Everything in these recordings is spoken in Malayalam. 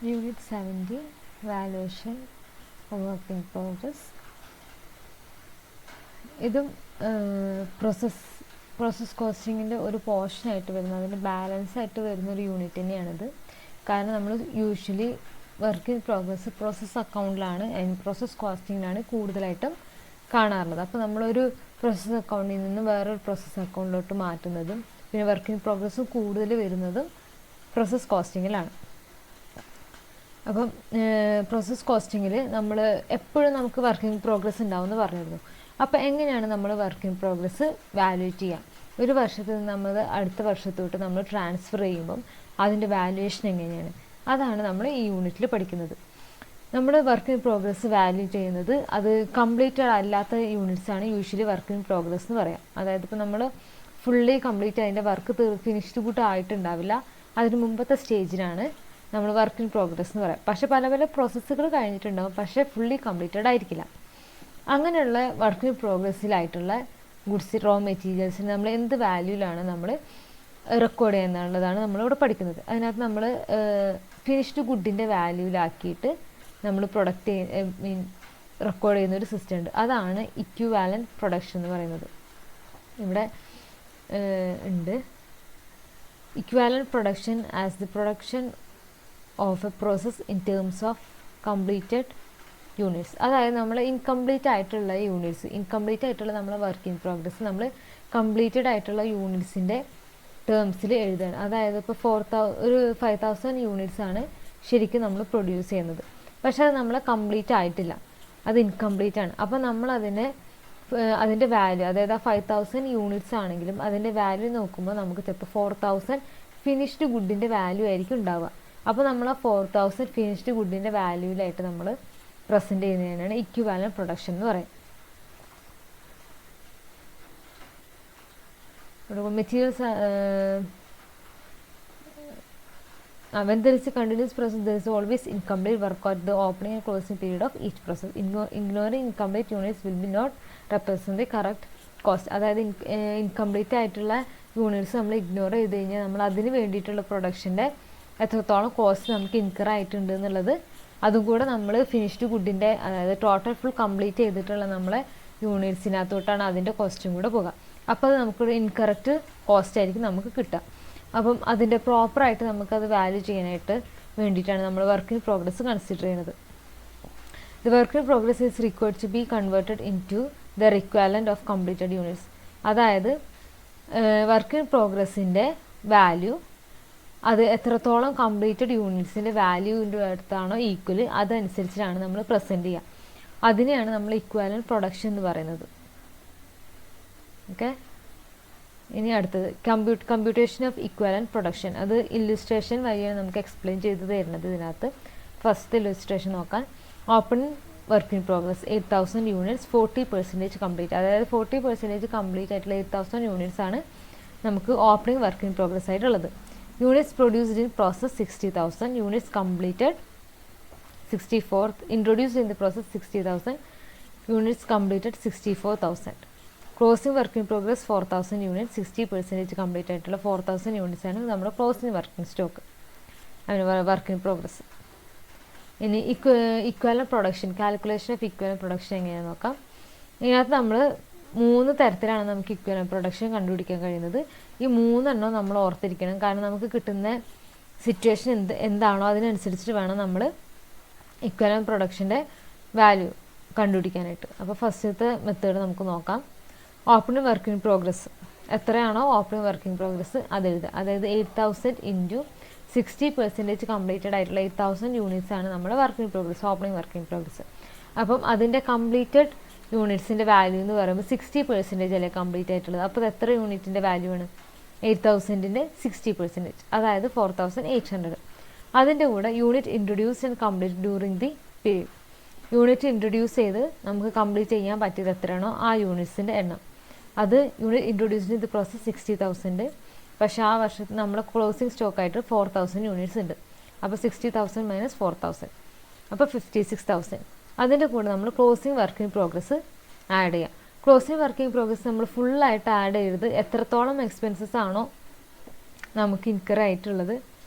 Unit 70 Valuation of Work in Progress. ഇതും പ്രോസസ് കോസ്റ്റിങ്ങിൻ്റെ ഒരു പോർഷനായിട്ട് വരുന്നത്, അതിൻ്റെ ബാലൻസ് ആയിട്ട് വരുന്നൊരു യൂണിറ്റ് തന്നെയാണിത്. കാരണം നമ്മൾ usually work in progress process അക്കൗണ്ടിലാണ്, പ്രോസസ് കോസ്റ്റിങ്ങിലാണ് കൂടുതലായിട്ടും കാണാറുള്ളത്. അപ്പോൾ നമ്മളൊരു പ്രോസസ് അക്കൗണ്ടിൽ നിന്ന് വേറൊരു പ്രോസസ് അക്കൗണ്ടിലോട്ട് മാറ്റുന്നതും പിന്നെ വർക്ക് ഇൻ പ്രോഗ്രസ്സും കൂടുതൽ വരുന്നതും പ്രോസസ് കോസ്റ്റിങ്ങിലാണ്. അപ്പം പ്രോസസ് കോസ്റ്റിങ്ങിൽ നമ്മൾ എപ്പോഴും നമുക്ക് വർക്ക് ഇൻ പ്രോഗ്രസ് ഉണ്ടാവുമെന്ന് പറഞ്ഞിരുന്നു. അപ്പോൾ എങ്ങനെയാണ് നമ്മൾ വർക്ക് ഇൻ പ്രോഗ്രസ് വാല്യൂറ്റ് ചെയ്യാം? ഒരു വർഷത്തിൽ നിന്ന് നമ്മൾ അടുത്ത വർഷത്തോട്ട് നമ്മൾ ട്രാൻസ്ഫർ ചെയ്യുമ്പം അതിൻ്റെ വാല്യുവേഷൻ എങ്ങനെയാണ്, അതാണ് നമ്മൾ ഈ യൂണിറ്റിൽ പഠിക്കുന്നത്. നമ്മൾ വർക്ക് ഇൻ പ്രോഗ്രസ് വാല്യൂ ചെയ്യുന്നത് അത് കംപ്ലീറ്റഡ് അല്ലാത്ത യൂണിറ്റ്സാണ് യൂഷ്വലി വർക്ക് ഇൻ പ്രോഗ്രസ് എന്ന് പറയാം. അതായത് ഇപ്പോൾ നമ്മൾ ഫുള്ളി കംപ്ലീറ്റ് അതിൻ്റെ വർക്ക് ഫിനിഷ്ഡ് കൂട്ട് ആയിട്ടുണ്ടാവില്ല, അതിന് മുമ്പത്തെ സ്റ്റേജിനാണ് നമ്മൾ വർക്ക് ഇൻ പ്രോഗ്രസ് എന്ന് പറയാം. പക്ഷേ പല പല പ്രോസസ്സുകൾ കഴിഞ്ഞിട്ടുണ്ടാകും, പക്ഷേ ഫുള്ളി കംപ്ലീറ്റഡ് ആയിരിക്കില്ല. അങ്ങനെയുള്ള വർക്ക് ഇൻ പ്രോഗ്രസ്സിലായിട്ടുള്ള ഗുഡ്സ് റോ മെറ്റീരിയൽസിന് നമ്മൾ എന്ത് വാല്യൂലാണ് നമ്മൾ റെക്കോർഡ് ചെയ്യുന്നുള്ളതാണ് നമ്മളിവിടെ പഠിക്കുന്നത്. അതിനകത്ത് നമ്മൾ ഫിനിഷ്ഡ് ഗുഡിൻ്റെ വാല്യൂലാക്കിയിട്ട് നമ്മൾ പ്രൊഡക്റ്റ് റെക്കോർഡ് ചെയ്യുന്നൊരു സിസ്റ്റം ഉണ്ട്. അതാണ് ഇക്വിവാലൻറ്റ് പ്രൊഡക്ഷൻ എന്ന് പറയുന്നത്. ഇവിടെ ഉണ്ട് equivalent production as the production of a process in terms of completed units. അതായത് നമ്മൾ ഇൻകംപ്ലീറ്റ് ആയിട്ടുള്ള യൂണിറ്റ്സ്, ഇൻകംപ്ലീറ്റ് ആയിട്ടുള്ള നമ്മളെ വർക്ക് ഇൻ പ്രോഗ്രസ് നമ്മൾ കംപ്ലീറ്റഡ് ആയിട്ടുള്ള യൂണിറ്റ്സിൻ്റെ ടേംസിൽ എഴുതുകയാണ്. അതായത് ഇപ്പോൾ 5000 യൂണിറ്റ്സ് ആണ് ശരിക്കും നമ്മൾ പ്രൊഡ്യൂസ് ചെയ്യുന്നത്, പക്ഷേ അത് നമ്മൾ കംപ്ലീറ്റ് ആയിട്ടില്ല, അത് ഇൻകംപ്ലീറ്റ് ആണ്. അപ്പോൾ നമ്മളതിനെ അതിൻ്റെ വാല്യൂ, അതായത് ആ 5000 യൂണിറ്റ്സ് ആണെങ്കിലും അതിൻ്റെ വാല്യൂ നോക്കുമ്പോൾ നമുക്ക് ചിലപ്പോൾ 4000 ഫിനിഷ്ഡ് ഗുഡിൻ്റെ വാല്യൂ ആയിരിക്കും ഉണ്ടാവുക. അപ്പോൾ നമ്മൾ ആ 4000 ഫിനിഷ്ഡ് ഗുഡിൻ്റെ വാല്യൂവിലായിട്ട് നമ്മൾ പ്രസൻറ്റ് ചെയ്യുന്നതിനാണ് ഇക്വിവാലൻറ്റ് പ്രൊഡക്ഷൻ എന്ന് പറയും. Materials when there is a continuous process, there is always incomplete work at the opening and closing period of each process. Ignoring incomplete units will be not represent the correct cost. അതായത് ഇൻകംപ്ലീറ്റ് ആയിട്ടുള്ള യൂണിറ്റ്സ് നമ്മൾ ഇഗ്നോർ ചെയ്ത് കഴിഞ്ഞാൽ നമ്മൾ അതിന് വേണ്ടിയിട്ടുള്ള പ്രൊഡക്ഷൻ്റെ എത്രത്തോളം കോസ്റ്റ് നമുക്ക് ഇൻകർ ആയിട്ടുണ്ട് എന്നുള്ളത് അതും കൂടെ നമ്മൾ ഫിനിഷ്ഡ് ഗുഡിൻ്റെ, അതായത് ടോട്ടൽ ഫുൾ കംപ്ലീറ്റ് ചെയ്തിട്ടുള്ള നമ്മളെ യൂണിറ്റ്സിനകത്തോട്ടാണ് അതിൻ്റെ കോസ്റ്റും കൂടെ പോകുക. അപ്പോൾ അത് നമുക്കൊരു ഇൻകറക്റ്റ് കോസ്റ്റ് ആയിരിക്കും നമുക്ക് കിട്ടുക. അപ്പം അതിൻ്റെ പ്രോപ്പറായിട്ട് നമുക്കത് വാല്യൂ ചെയ്യാനായിട്ട് വേണ്ടിയിട്ടാണ് നമ്മൾ വർക്ക് ഇൻ പ്രോഗ്രസ് കൺസിഡർ ചെയ്യുന്നത്. The work in progress is required to be converted in to the requirement of completed units. അതായത് വർക്ക് ഇൻ പ്രോഗ്രസിൻ്റെ വാല്യൂ അത് എത്രത്തോളം കംപ്ലീറ്റഡ് യൂണിറ്റ്സിൻ്റെ വാല്യൂവിൻ്റെ അടുത്താണോ ഈക്വൽ, അതനുസരിച്ചിട്ടാണ് നമ്മൾ പ്രസൻറ്റ് ചെയ്യുക. അതിനെയാണ് നമ്മൾ ഇക്വാലൻറ്റ് പ്രൊഡക്ഷൻ എന്ന് പറയുന്നത്. ഓക്കെ, ഇനി അടുത്തത് കമ്പ്യൂട്ടേഷൻ ഓഫ് ഇക്വാലൻറ്റ് പ്രൊഡക്ഷൻ. അത് ഇല്ലുസ്ട്രേഷൻ വഴിയാണ് നമുക്ക് എക്സ്പ്ലെയിൻ ചെയ്ത് തരുന്നത്. ഇതിനകത്ത് ഫസ്റ്റ് ഇല്ലുസ്ട്രേഷൻ നോക്കാൻ. Open work in progress 8000 units 40% complete. അതായത് 40% കംപ്ലീറ്റ് ആയിട്ടുള്ള 8000 യൂണിറ്റ്സ് ആണ് നമുക്ക് ഓപ്പണിംഗ് വർക്ക് ഇൻ പ്രോഗ്രസ് ആയിട്ടുള്ളത്. Units produced in process 60,000. Units completed 64. Introduced in the process 60,000. Units completed 64,000. Closing work in progress 4000 units 60% complete ആയിട്ടുള്ള 4000 യൂണിറ്റ്സ് ആണ് നമ്മുടെ ക്ലോസിംഗ് വർക്കിംഗ് സ്റ്റോക്ക്, അതിന് വർക്ക് ഇൻ പ്രോഗ്രസ്. ഇനി equivalent production, calculation of equivalent production എങ്ങനെയാണെന്ന് നോക്കാം. ഇതിനകത്ത് നമ്മൾ 3 തരത്തിലാണ് നമുക്ക് ഇക്വാലൻറ്റ് പ്രൊഡക്ഷൻ കണ്ടുപിടിക്കാൻ കഴിയുന്നത്. ഈ 3 നമ്മൾ ഓർത്തിരിക്കണം, കാരണം നമുക്ക് കിട്ടുന്ന സിറ്റുവേഷൻ എന്താണോ അതിനനുസരിച്ചിട്ട് വേണം നമ്മൾ ഇക്വാലൻറ്റ് പ്രൊഡക്ഷൻ്റെ വാല്യൂ കണ്ടുപിടിക്കാനായിട്ട്. അപ്പോൾ ഫസ്റ്റത്തെ മെത്തേഡ് നമുക്ക് നോക്കാം. ഓപ്പണിംഗ് വർക്ക് ഇൻ പ്രോഗ്രസ് എത്രയാണോ ഓപ്പണിംഗ് വർക്ക് ഇൻ പ്രോഗ്രസ് അത് എഴുതുക. അതായത് 8000 ഇൻറ്റു 60% കംപ്ലീറ്റഡ് ആയിട്ടുള്ള 8000 യൂണിറ്റ്സ് ആണ് നമ്മുടെ work in progress, opening work in progress. അപ്പം അതിൻ്റെ കംപ്ലീറ്റഡ് യൂണിറ്റ്സിൻ്റെ വാല്യൂ എന്ന് പറയുമ്പോൾ 60% അല്ലേ കംപ്ലീറ്റ് ആയിട്ടുള്ളത്. അപ്പോൾ അത് എത്ര യൂണിറ്റിൻ്റെ വാല്യൂ ആണ്? 8000ൻ്റെ 60%, അതായത് 4800. അതിൻ്റെ കൂടെ unit introduce and complete during the period. Unit introduce ചെയ്ത് നമുക്ക് കംപ്ലീറ്റ് ചെയ്യാൻ പറ്റിയത് എത്രയാണോ ആ യൂണിറ്റ്സിൻ്റെ എണ്ണം. അത് unit introduced in the process 60,000, പക്ഷേ ആ വർഷത്തിൽ നമ്മുടെ ക്ലോസിംഗ് സ്റ്റോക്കായിട്ട് 4000 യൂണിറ്റ്സ് ഉണ്ട്. അപ്പോൾ 60,000 മൈനസ് 4000, അപ്പോൾ 56,000. അതിൻ്റെ കൂടെ നമ്മൾ closing work in progress add ചെയ്യാം. ക്ലോസിംഗ് വർക്ക് ഇൻ പ്രോഗ്രസ് നമ്മൾ ഫുള്ളായിട്ട് ആഡ് ചെയ്ത് എത്രത്തോളം എക്സ്പെൻസസ് ആണോ നമുക്ക് ഇൻകർ ആയിട്ടുള്ളത്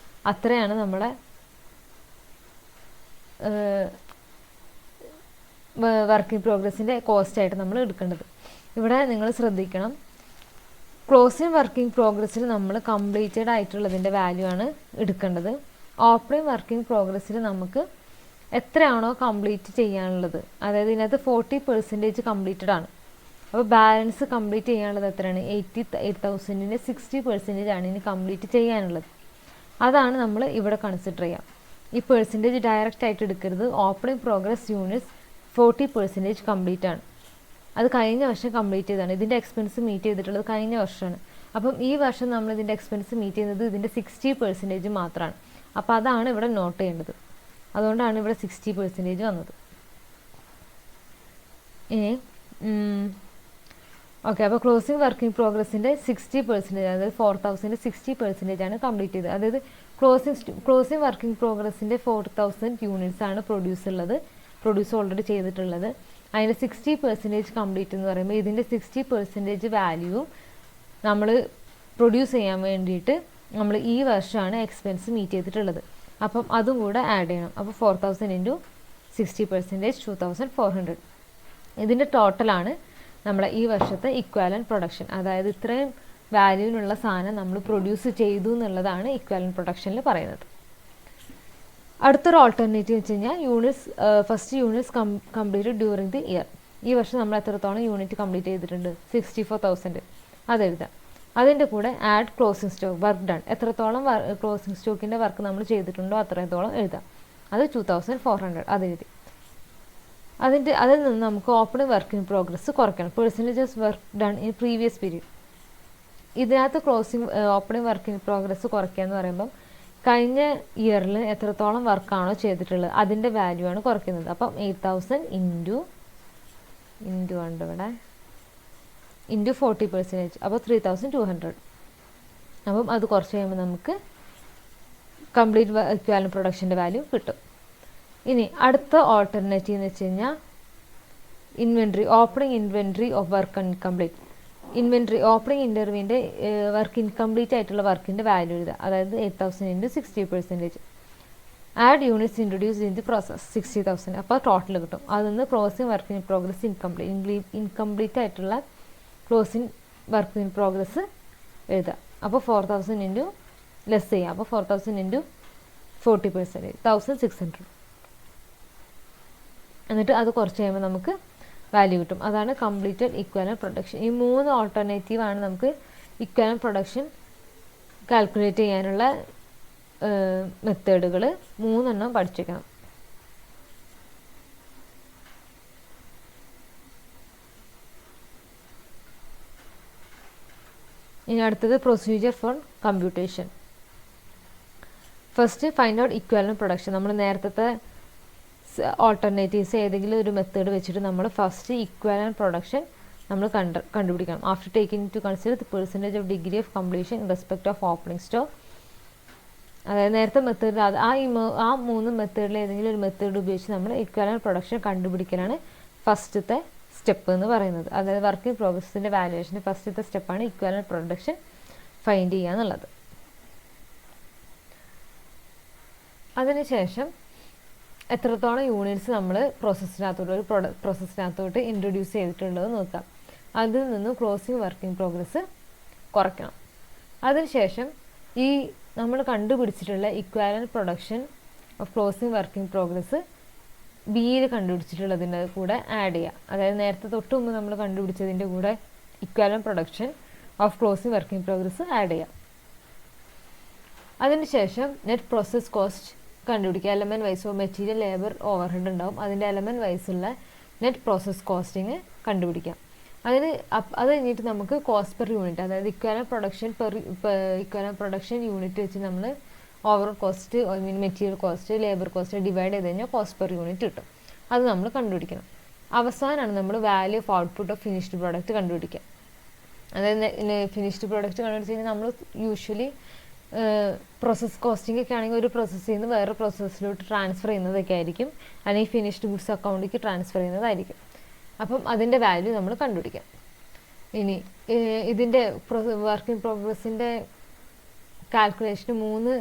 അത്രയാണ് നമ്മളെ വർക്ക് ഇൻ പ്രോഗ്രസിൻ്റെ കോസ്റ്റായിട്ട് നമ്മൾ എടുക്കേണ്ടത്. ഇവിടെ നിങ്ങൾ ശ്രദ്ധിക്കണം, ക്ലോസിംഗ് വർക്കിംഗ് പ്രോഗ്രസ്സിൽ നമ്മൾ കംപ്ലീറ്റഡ് ആയിട്ടുള്ളതിൻ്റെ വാല്യൂ ആണ് എടുക്കേണ്ടത്. ഓപ്പണിംഗ് വർക്കിംഗ് പ്രോഗ്രസ്സിൽ നമുക്ക് എത്രയാണോ കംപ്ലീറ്റ് ചെയ്യാനുള്ളത്, അതായത് ഇതിനകത്ത് 40% കംപ്ലീറ്റഡ് ആണ്. അപ്പോൾ ബാലൻസ് കംപ്ലീറ്റ് ചെയ്യാനുള്ളത് എത്രയാണ്? 88,000-ൻ്റെ 60% ആണ് ഇനി കംപ്ലീറ്റ് ചെയ്യാനുള്ളത്. അതാണ് നമ്മൾ ഇവിടെ കൺസിഡർ ചെയ്യാം. ഈ പെർസെൻറ്റേജ് ഡയറക്റ്റ് ആയിട്ട് എടുക്കരുത്. ഓപ്പണിംഗ് പ്രോഗ്രസ് യൂണിറ്റ്സ് 40% കംപ്ലീറ്റ് ആണ്. അത് കഴിഞ്ഞ വർഷം കംപ്ലീറ്റ് ചെയ്തതാണ്. ഇതിൻ്റെ എക്സ്പെൻസ് മീറ്റ് ചെയ്തിട്ടുള്ളത് കഴിഞ്ഞ വർഷമാണ്. അപ്പം ഈ വർഷം നമ്മൾ ഇതിൻ്റെ എക്സ്പെൻസ് മീറ്റ് ചെയ്യുന്നത് ഇതിൻ്റെ 60% മാത്രമാണ്. അപ്പോൾ അതാണ് ഇവിടെ നോട്ട് ചെയ്യേണ്ടത്. അതുകൊണ്ടാണ് ഇവിടെ 60% വന്നത്. ഇനി ഓക്കെ, അപ്പോൾ ക്ലോസിംഗ് വർക്കിംഗ് പ്രോഗ്രസിൻ്റെ 60%, അതായത് 4,000 60% ആണ് കംപ്ലീറ്റ് ചെയ്തത്. അതായത് ക്ലോസിംഗ് വർക്കിംഗ് പ്രോഗ്രസിൻ്റെ 4,000 യൂണിറ്റ്സ് ആണ് പ്രൊഡ്യൂസ് ഓൾറെഡി ചെയ്തിട്ടുള്ളത്. അതിൻ്റെ 60% കംപ്ലീറ്റ് എന്ന് പറയുമ്പോൾ ഇതിൻ്റെ 60% വാല്യൂവും നമ്മൾ പ്രൊഡ്യൂസ് ചെയ്യാൻ വേണ്ടിയിട്ട് നമ്മൾ ഈ വർഷമാണ് എക്സ്പെൻസ് മീറ്റ് ചെയ്തിട്ടുള്ളത്. അപ്പം അതും കൂടെ ആഡ് ചെയ്യണം. അപ്പോൾ 4,000 × 60% 2,400. ഇതിൻ്റെ ടോട്ടലാണ് നമ്മുടെ ഈ വർഷത്തെ ഇക്വാലൻറ്റ് പ്രൊഡക്ഷൻ. അതായത് ഇത്രയും വാല്യൂവിനുള്ള സാധനം നമ്മൾ പ്രൊഡ്യൂസ് ചെയ്തു എന്നുള്ളതാണ് ഇക്വാലൻറ്റ് പ്രൊഡക്ഷനിൽ പറയുന്നത്. അടുത്തൊരു ഓൾട്ടർനേറ്റീവ് വെച്ച് കഴിഞ്ഞാൽ first units completed during the year. ഈ വർഷം നമ്മൾ എത്രത്തോളം യൂണിറ്റ് കംപ്ലീറ്റ് ചെയ്തിട്ടുണ്ട്? 64,000. അതെഴുതാം. അതിൻ്റെ കൂടെ add closing stock work done. എത്രത്തോളം ക്ലോസിംഗ് സ്റ്റോക്കിൻ്റെ വർക്ക് നമ്മൾ ചെയ്തിട്ടുണ്ടോ അത്രത്തോളം എഴുതാം. അത് 2,400 അതെഴുതി. അതിൽ നിന്ന് നമുക്ക് ഓപ്പണിംഗ് വർക്ക് ഇൻ പ്രോഗ്രസ് കുറയ്ക്കണം. Percentages work done in previous period. ഇതിനകത്ത് ഓപ്പണിംഗ് വർക്ക് ഇൻ പ്രോഗ്രസ് കുറയ്ക്കുക എന്ന് പറയുമ്പം കഴിഞ്ഞ ഇയറിൽ എത്രത്തോളം വർക്കാണോ ചെയ്തിട്ടുള്ളത് അതിൻ്റെ വാല്യൂ ആണ് കുറയ്ക്കുന്നത്. അപ്പം 8,000 ഇൻറ്റു ഉണ്ട് ഇവിടെ ഇൻറ്റു 40%, അപ്പോൾ 3,200. അപ്പം അത് കുറച്ച് കഴിയുമ്പോൾ നമുക്ക് കംപ്ലീറ്റ് ഇക്വാലൻറ്റ് പ്രൊഡക്ഷൻ്റെ വാല്യൂ കിട്ടും. ഇനി അടുത്ത ഓൾട്ടർനേറ്റീവ് എന്ന് വെച്ച് കഴിഞ്ഞാൽ opening inventory of work incomplete. Opening ഇൻ്റർവ്യൂവിൻ്റെ വർക്ക് ഇൻകംപ്ലീറ്റ് ആയിട്ടുള്ള വർക്കിൻ്റെ വാല്യൂ എഴുതുക. അതായത് 8,000 × 60%. Add units introduce in the process 60,000. അപ്പോൾ ടോട്ടൽ കിട്ടും. അതിൽ നിന്ന് closing work in progress incomplete ആയിട്ടുള്ള ക്ലോസിംഗ് വർക്ക് ഇൻ പ്രോഗ്രസ് എഴുതുക. അപ്പോൾ 4,000 ലെസ് ചെയ്യാം. അപ്പോൾ 4,000 × 40% 1,600. എന്നിട്ട് അത് കുറച്ച് കഴിയുമ്പോൾ നമുക്ക് വാല്യൂ കിട്ടും. അതാണ് കംപ്ലീറ്റഡ് ഇക്വാലൻറ്റ് പ്രൊഡക്ഷൻ. ഈ 3 ഓൾട്ടർനേറ്റീവാണ് നമുക്ക് ഇക്വാലൻറ്റ് പ്രൊഡക്ഷൻ കാൽക്കുലേറ്റ് ചെയ്യാനുള്ള മെത്തേഡുകൾ. 3 എണ്ണം പഠിച്ചേക്കണം. ഇനി അടുത്തത് procedure for computation. First find out equivalent production. നമ്മൾ നേരത്തെ ഓൾട്ടർനേറ്റീവ്സ് ഏതെങ്കിലും ഒരു മെത്തേഡ് വെച്ചിട്ട് നമ്മൾ ഫസ്റ്റ് ഇക്വാലൻറ്റ് പ്രൊഡക്ഷൻ നമ്മൾ കണ്ടുപിടിക്കണം. After taking to consider the percentage of degree of completion in respect of opening stock. അതായത് നേരത്തെ മെത്തേഡിൽ ആ 3 മെത്തേഡിൽ ഏതെങ്കിലും ഒരു മെത്തേഡ് ഉപയോഗിച്ച് നമ്മൾ ഇക്വാലൻറ്റ് പ്രൊഡക്ഷൻ കണ്ടുപിടിക്കലാണ് ഫസ്റ്റത്തെ സ്റ്റെപ്പ് എന്ന് പറയുന്നത്. അതായത് വർക്ക് ഇൻ പ്രോഗ്രസിൻ്റെ വാല്യുവേഷൻ്റെ ഫസ്റ്റത്തെ സ്റ്റെപ്പാണ് ഇക്വാലൻറ്റ് പ്രൊഡക്ഷൻ ഫൈൻഡ് ചെയ്യുക എന്നുള്ളത്. അതിനുശേഷം എത്രത്തോളം യൂണിറ്റ്സ് നമ്മൾ പ്രോസസ്സിനകത്തോട്ട് ഇൻട്രൊഡ്യൂസ് ചെയ്തിട്ടുള്ളത് നോക്കാം. അതിൽ നിന്ന് ക്ലോസിംഗ് വർക്കിംഗ് പ്രോഗ്രസ് കുറയ്ക്കണം. അതിനുശേഷം ഈ നമ്മൾ കണ്ടുപിടിച്ചിട്ടുള്ള equivalent production of closing working progress ബിയിൽ കണ്ടുപിടിച്ചിട്ടുള്ളതിൻ്റെ കൂടെ ആഡ് ചെയ്യുക. അതായത് നേരത്തെ തൊട്ട് മുമ്പ് നമ്മൾ കണ്ടുപിടിച്ചതിൻ്റെ കൂടെ equivalent production of closing working progress add ചെയ്യുക. അതിനുശേഷം നെറ്റ് പ്രോസസ് കോസ്റ്റ് കണ്ടുപിടിക്കുക. Element wise material, labour, overhead ഉണ്ടാവും. അതിൻ്റെ എലമെൻറ്റ് വൈസുള്ള നെറ്റ് പ്രോസസ് കോസ്റ്റിങ് കണ്ടുപിടിക്കാം. അത് കഴിഞ്ഞിട്ട് നമുക്ക് കോസ്റ്റ് പെർ യൂണിറ്റ്, അതായത് ഇക്വാലൻറ്റ് പ്രൊഡക്ഷൻ യൂണിറ്റ് വെച്ച് നമ്മൾ overall cost, material cost, labour cost divide ചെയ്ത് കഴിഞ്ഞാൽ കോസ്റ്റ് പെർ യൂണിറ്റ് കിട്ടും. അത് നമ്മൾ കണ്ടുപിടിക്കണം. അവസാനമാണ് നമ്മൾ value of output of finished product കണ്ടുപിടിക്കുക. അതായത് ഫിനിഷ്ഡ് പ്രോഡക്റ്റ് കണ്ടുപിടിച്ച് കഴിഞ്ഞാൽ നമ്മൾ യൂഷ്വലി പ്രോസസ് കോസ്റ്റിംഗ് ഒക്കെ ആണെങ്കിൽ ഒരു പ്രോസസ്സിൽ നിന്ന് വേറെ പ്രോസസ്സിലോട്ട് ട്രാൻസ്ഫർ ചെയ്യുന്നതൊക്കെ ആയിരിക്കും, അല്ലെങ്കിൽ ഫിനിഷ്ഡ് ഗുഡ്സ് അക്കൗണ്ടിലേക്ക് ട്രാൻസ്ഫർ ചെയ്യുന്നതായിരിക്കും. അപ്പം അതിൻ്റെ വാല്യൂ നമ്മൾ കണ്ടുപിടിക്കാം. ഇനി ഇതിൻ്റെ വർക്ക് ഇൻ പ്രോഗ്രസിൻ്റെ കാൽക്കുലേഷന് 3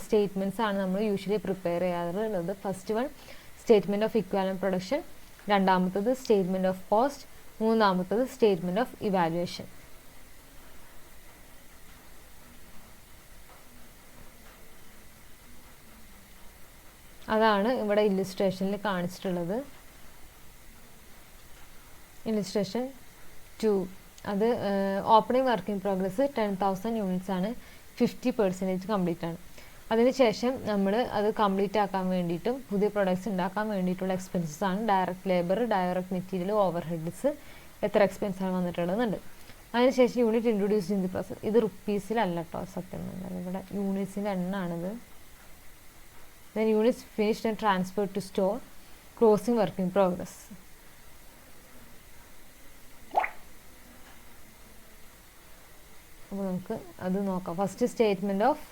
സ്റ്റേറ്റ്മെൻറ്റ്സ് ആണ് നമ്മൾ യൂഷ്വലി പ്രിപ്പയർ ചെയ്യാറുള്ളത്. First one statement of equivalent production, രണ്ടാമത്തത് സ്റ്റേറ്റ്മെൻറ്റ് ഓഫ് കോസ്റ്റ്, മൂന്നാമത്തത് സ്റ്റേറ്റ്മെൻറ്റ് ഓഫ് ഇവാലുവേഷൻ. അതാണ് ഇവിടെ ഇല്ലുസ്ട്രേഷനിൽ കാണിച്ചിട്ടുള്ളത്. ഇല്ലുസ്ട്രേഷൻ 2 അത് opening work in progress 10,000 units ആണ്, 50% കംപ്ലീറ്റ് ആണ്. അതിനുശേഷം നമ്മൾ അത് കംപ്ലീറ്റ് ആക്കാൻ വേണ്ടിയിട്ടും പുതിയ പ്രൊഡക്ട്സ് ഉണ്ടാക്കാൻ വേണ്ടിയിട്ടുള്ള എക്സ്പെൻസസ് ആണ് direct labour, direct material, over heads, എത്ര എക്സ്പെൻസാണ് വന്നിട്ടുള്ളതെന്നുണ്ട്. അതിനുശേഷം unit introduce in the process. ഇത് റുപ്പീസിലല്ല കേട്ടോ, സത്യം പറഞ്ഞാൽ ഇവിടെ യൂണിറ്റ്സിൻ്റെ എണ്ണമാണിത്. Then units finished and transferred to store, closing work in progress. അപ്പോൾ നമുക്ക് അത് നോക്കാം. First statement of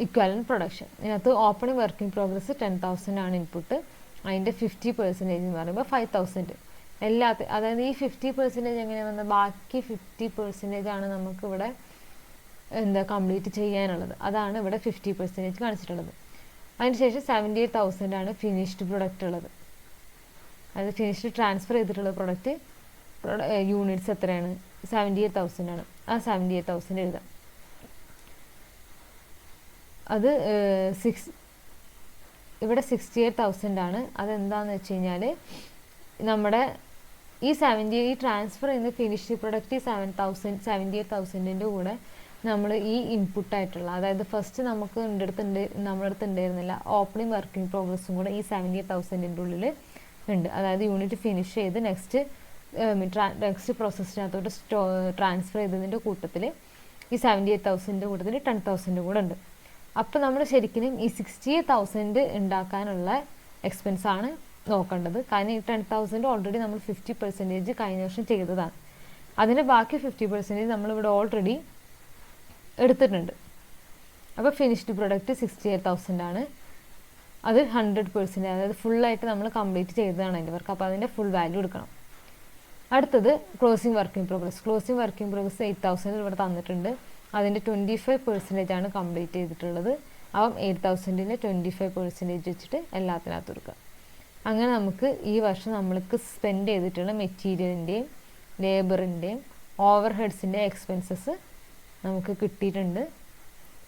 equivalent production. ഇതിനകത്ത് ഓപ്പണിംഗ് വർക്ക് ഇൻ പ്രോഗ്രസ് 10,000 ആണ് ഇൻപുട്ട്. അതിൻ്റെ 50% എന്ന് പറയുമ്പോൾ 5,000. അതായത് ഈ 50% എങ്ങനെയാണ് വന്നത്, ബാക്കി 50% ആണ് നമുക്കിവിടെ കംപ്ലീറ്റ് ചെയ്യാനുള്ളത്. അതാണ് ഇവിടെ 50% കാണിച്ചിട്ടുള്ളത്. അതിനുശേഷം 78,000 ആണ് ഫിനിഷ്ഡ് പ്രൊഡക്റ്റ് ഉള്ളത്. അതായത് ഫിനിഷ്ഡ് ട്രാൻസ്ഫർ ചെയ്തിട്ടുള്ള പ്രൊഡക്റ്റ് യൂണിറ്റ്സ് എത്രയാണ്, 78,000 ആണ്. ആ 78,000 എഴുതാം. അത് ഇവിടെ 68,000 ആണ്. അതെന്താണെന്ന് വെച്ച് കഴിഞ്ഞാൽ നമ്മുടെ ഈ ട്രാൻസ്ഫർ ചെയ്യുന്ന ഫിനിഷ്ഡ് പ്രൊഡക്റ്റ് 78,000ൻ്റെ കൂടെ നമ്മൾ ഈ ഇൻപുട്ടായിട്ടുള്ള, അതായത് ഫസ്റ്റ് നമ്മുടെ അടുത്ത് ഉണ്ടായിരുന്നില്ല, ഓപ്പണിംഗ് വർക്കിംഗ് പ്രോഗ്രസ്സും കൂടെ ഈ 78,000ൻ്റെ ഉള്ളിൽ ഉണ്ട്. അതായത് യൂണിറ്റ് ഫിനിഷ് ചെയ്ത് നെക്സ്റ്റ് പ്രോസസ്സിനകത്തോട്ട് ട്രാൻസ്ഫർ ചെയ്തതിൻ്റെ കൂട്ടത്തിൽ ഈ 78,000ൻ്റെ കൂട്ടത്തിൽ 10,000 കൂടെ ഉണ്ട്. അപ്പോൾ നമ്മൾ ശരിക്കും ഈ 68,000 ഉണ്ടാക്കാനുള്ള എക്സ്പെൻസാണ് നോക്കേണ്ടത്. കാരണം ഈ 10,000 ഓൾറെഡി നമ്മൾ 50% കഴിഞ്ഞ വർഷം ചെയ്തതാണ്. അതിന് ബാക്കി 50% നമ്മളിവിടെ ഓൾറെഡി എടുത്തിട്ടുണ്ട്. അപ്പോൾ ഫിനിഷ്ഡ് പ്രൊഡക്റ്റ് 68,000 ആണ്. അത് 100%, അതായത് ഫുള്ളായിട്ട് നമ്മൾ കംപ്ലീറ്റ് ചെയ്തതാണ് അതിൻ്റെ വർക്ക്. അപ്പോൾ അതിൻ്റെ ഫുൾ വാല്യൂ എടുക്കണം. അടുത്തത് closing work in progress. Closing work in progress 8,000 ഇവിടെ തന്നിട്ടുണ്ട്. അതിൻ്റെ 25% ആണ് കംപ്ലീറ്റ് ചെയ്തിട്ടുള്ളത്. അപ്പം 8,000ൻ്റെ 25% വെച്ചിട്ട് എല്ലാത്തിനകത്ത് കൊടുക്കുക. അങ്ങനെ നമുക്ക് ഈ വർഷം നമ്മൾക്ക് സ്പെൻഡ് ചെയ്തിട്ടുള്ള മെറ്റീരിയലിൻ്റെയും ലേബറിൻ്റെയും ഓവർ ഹെഡ്സിൻ്റെ എക്സ്പെൻസസ് നമുക്ക് കിട്ടിയിട്ടുണ്ട്.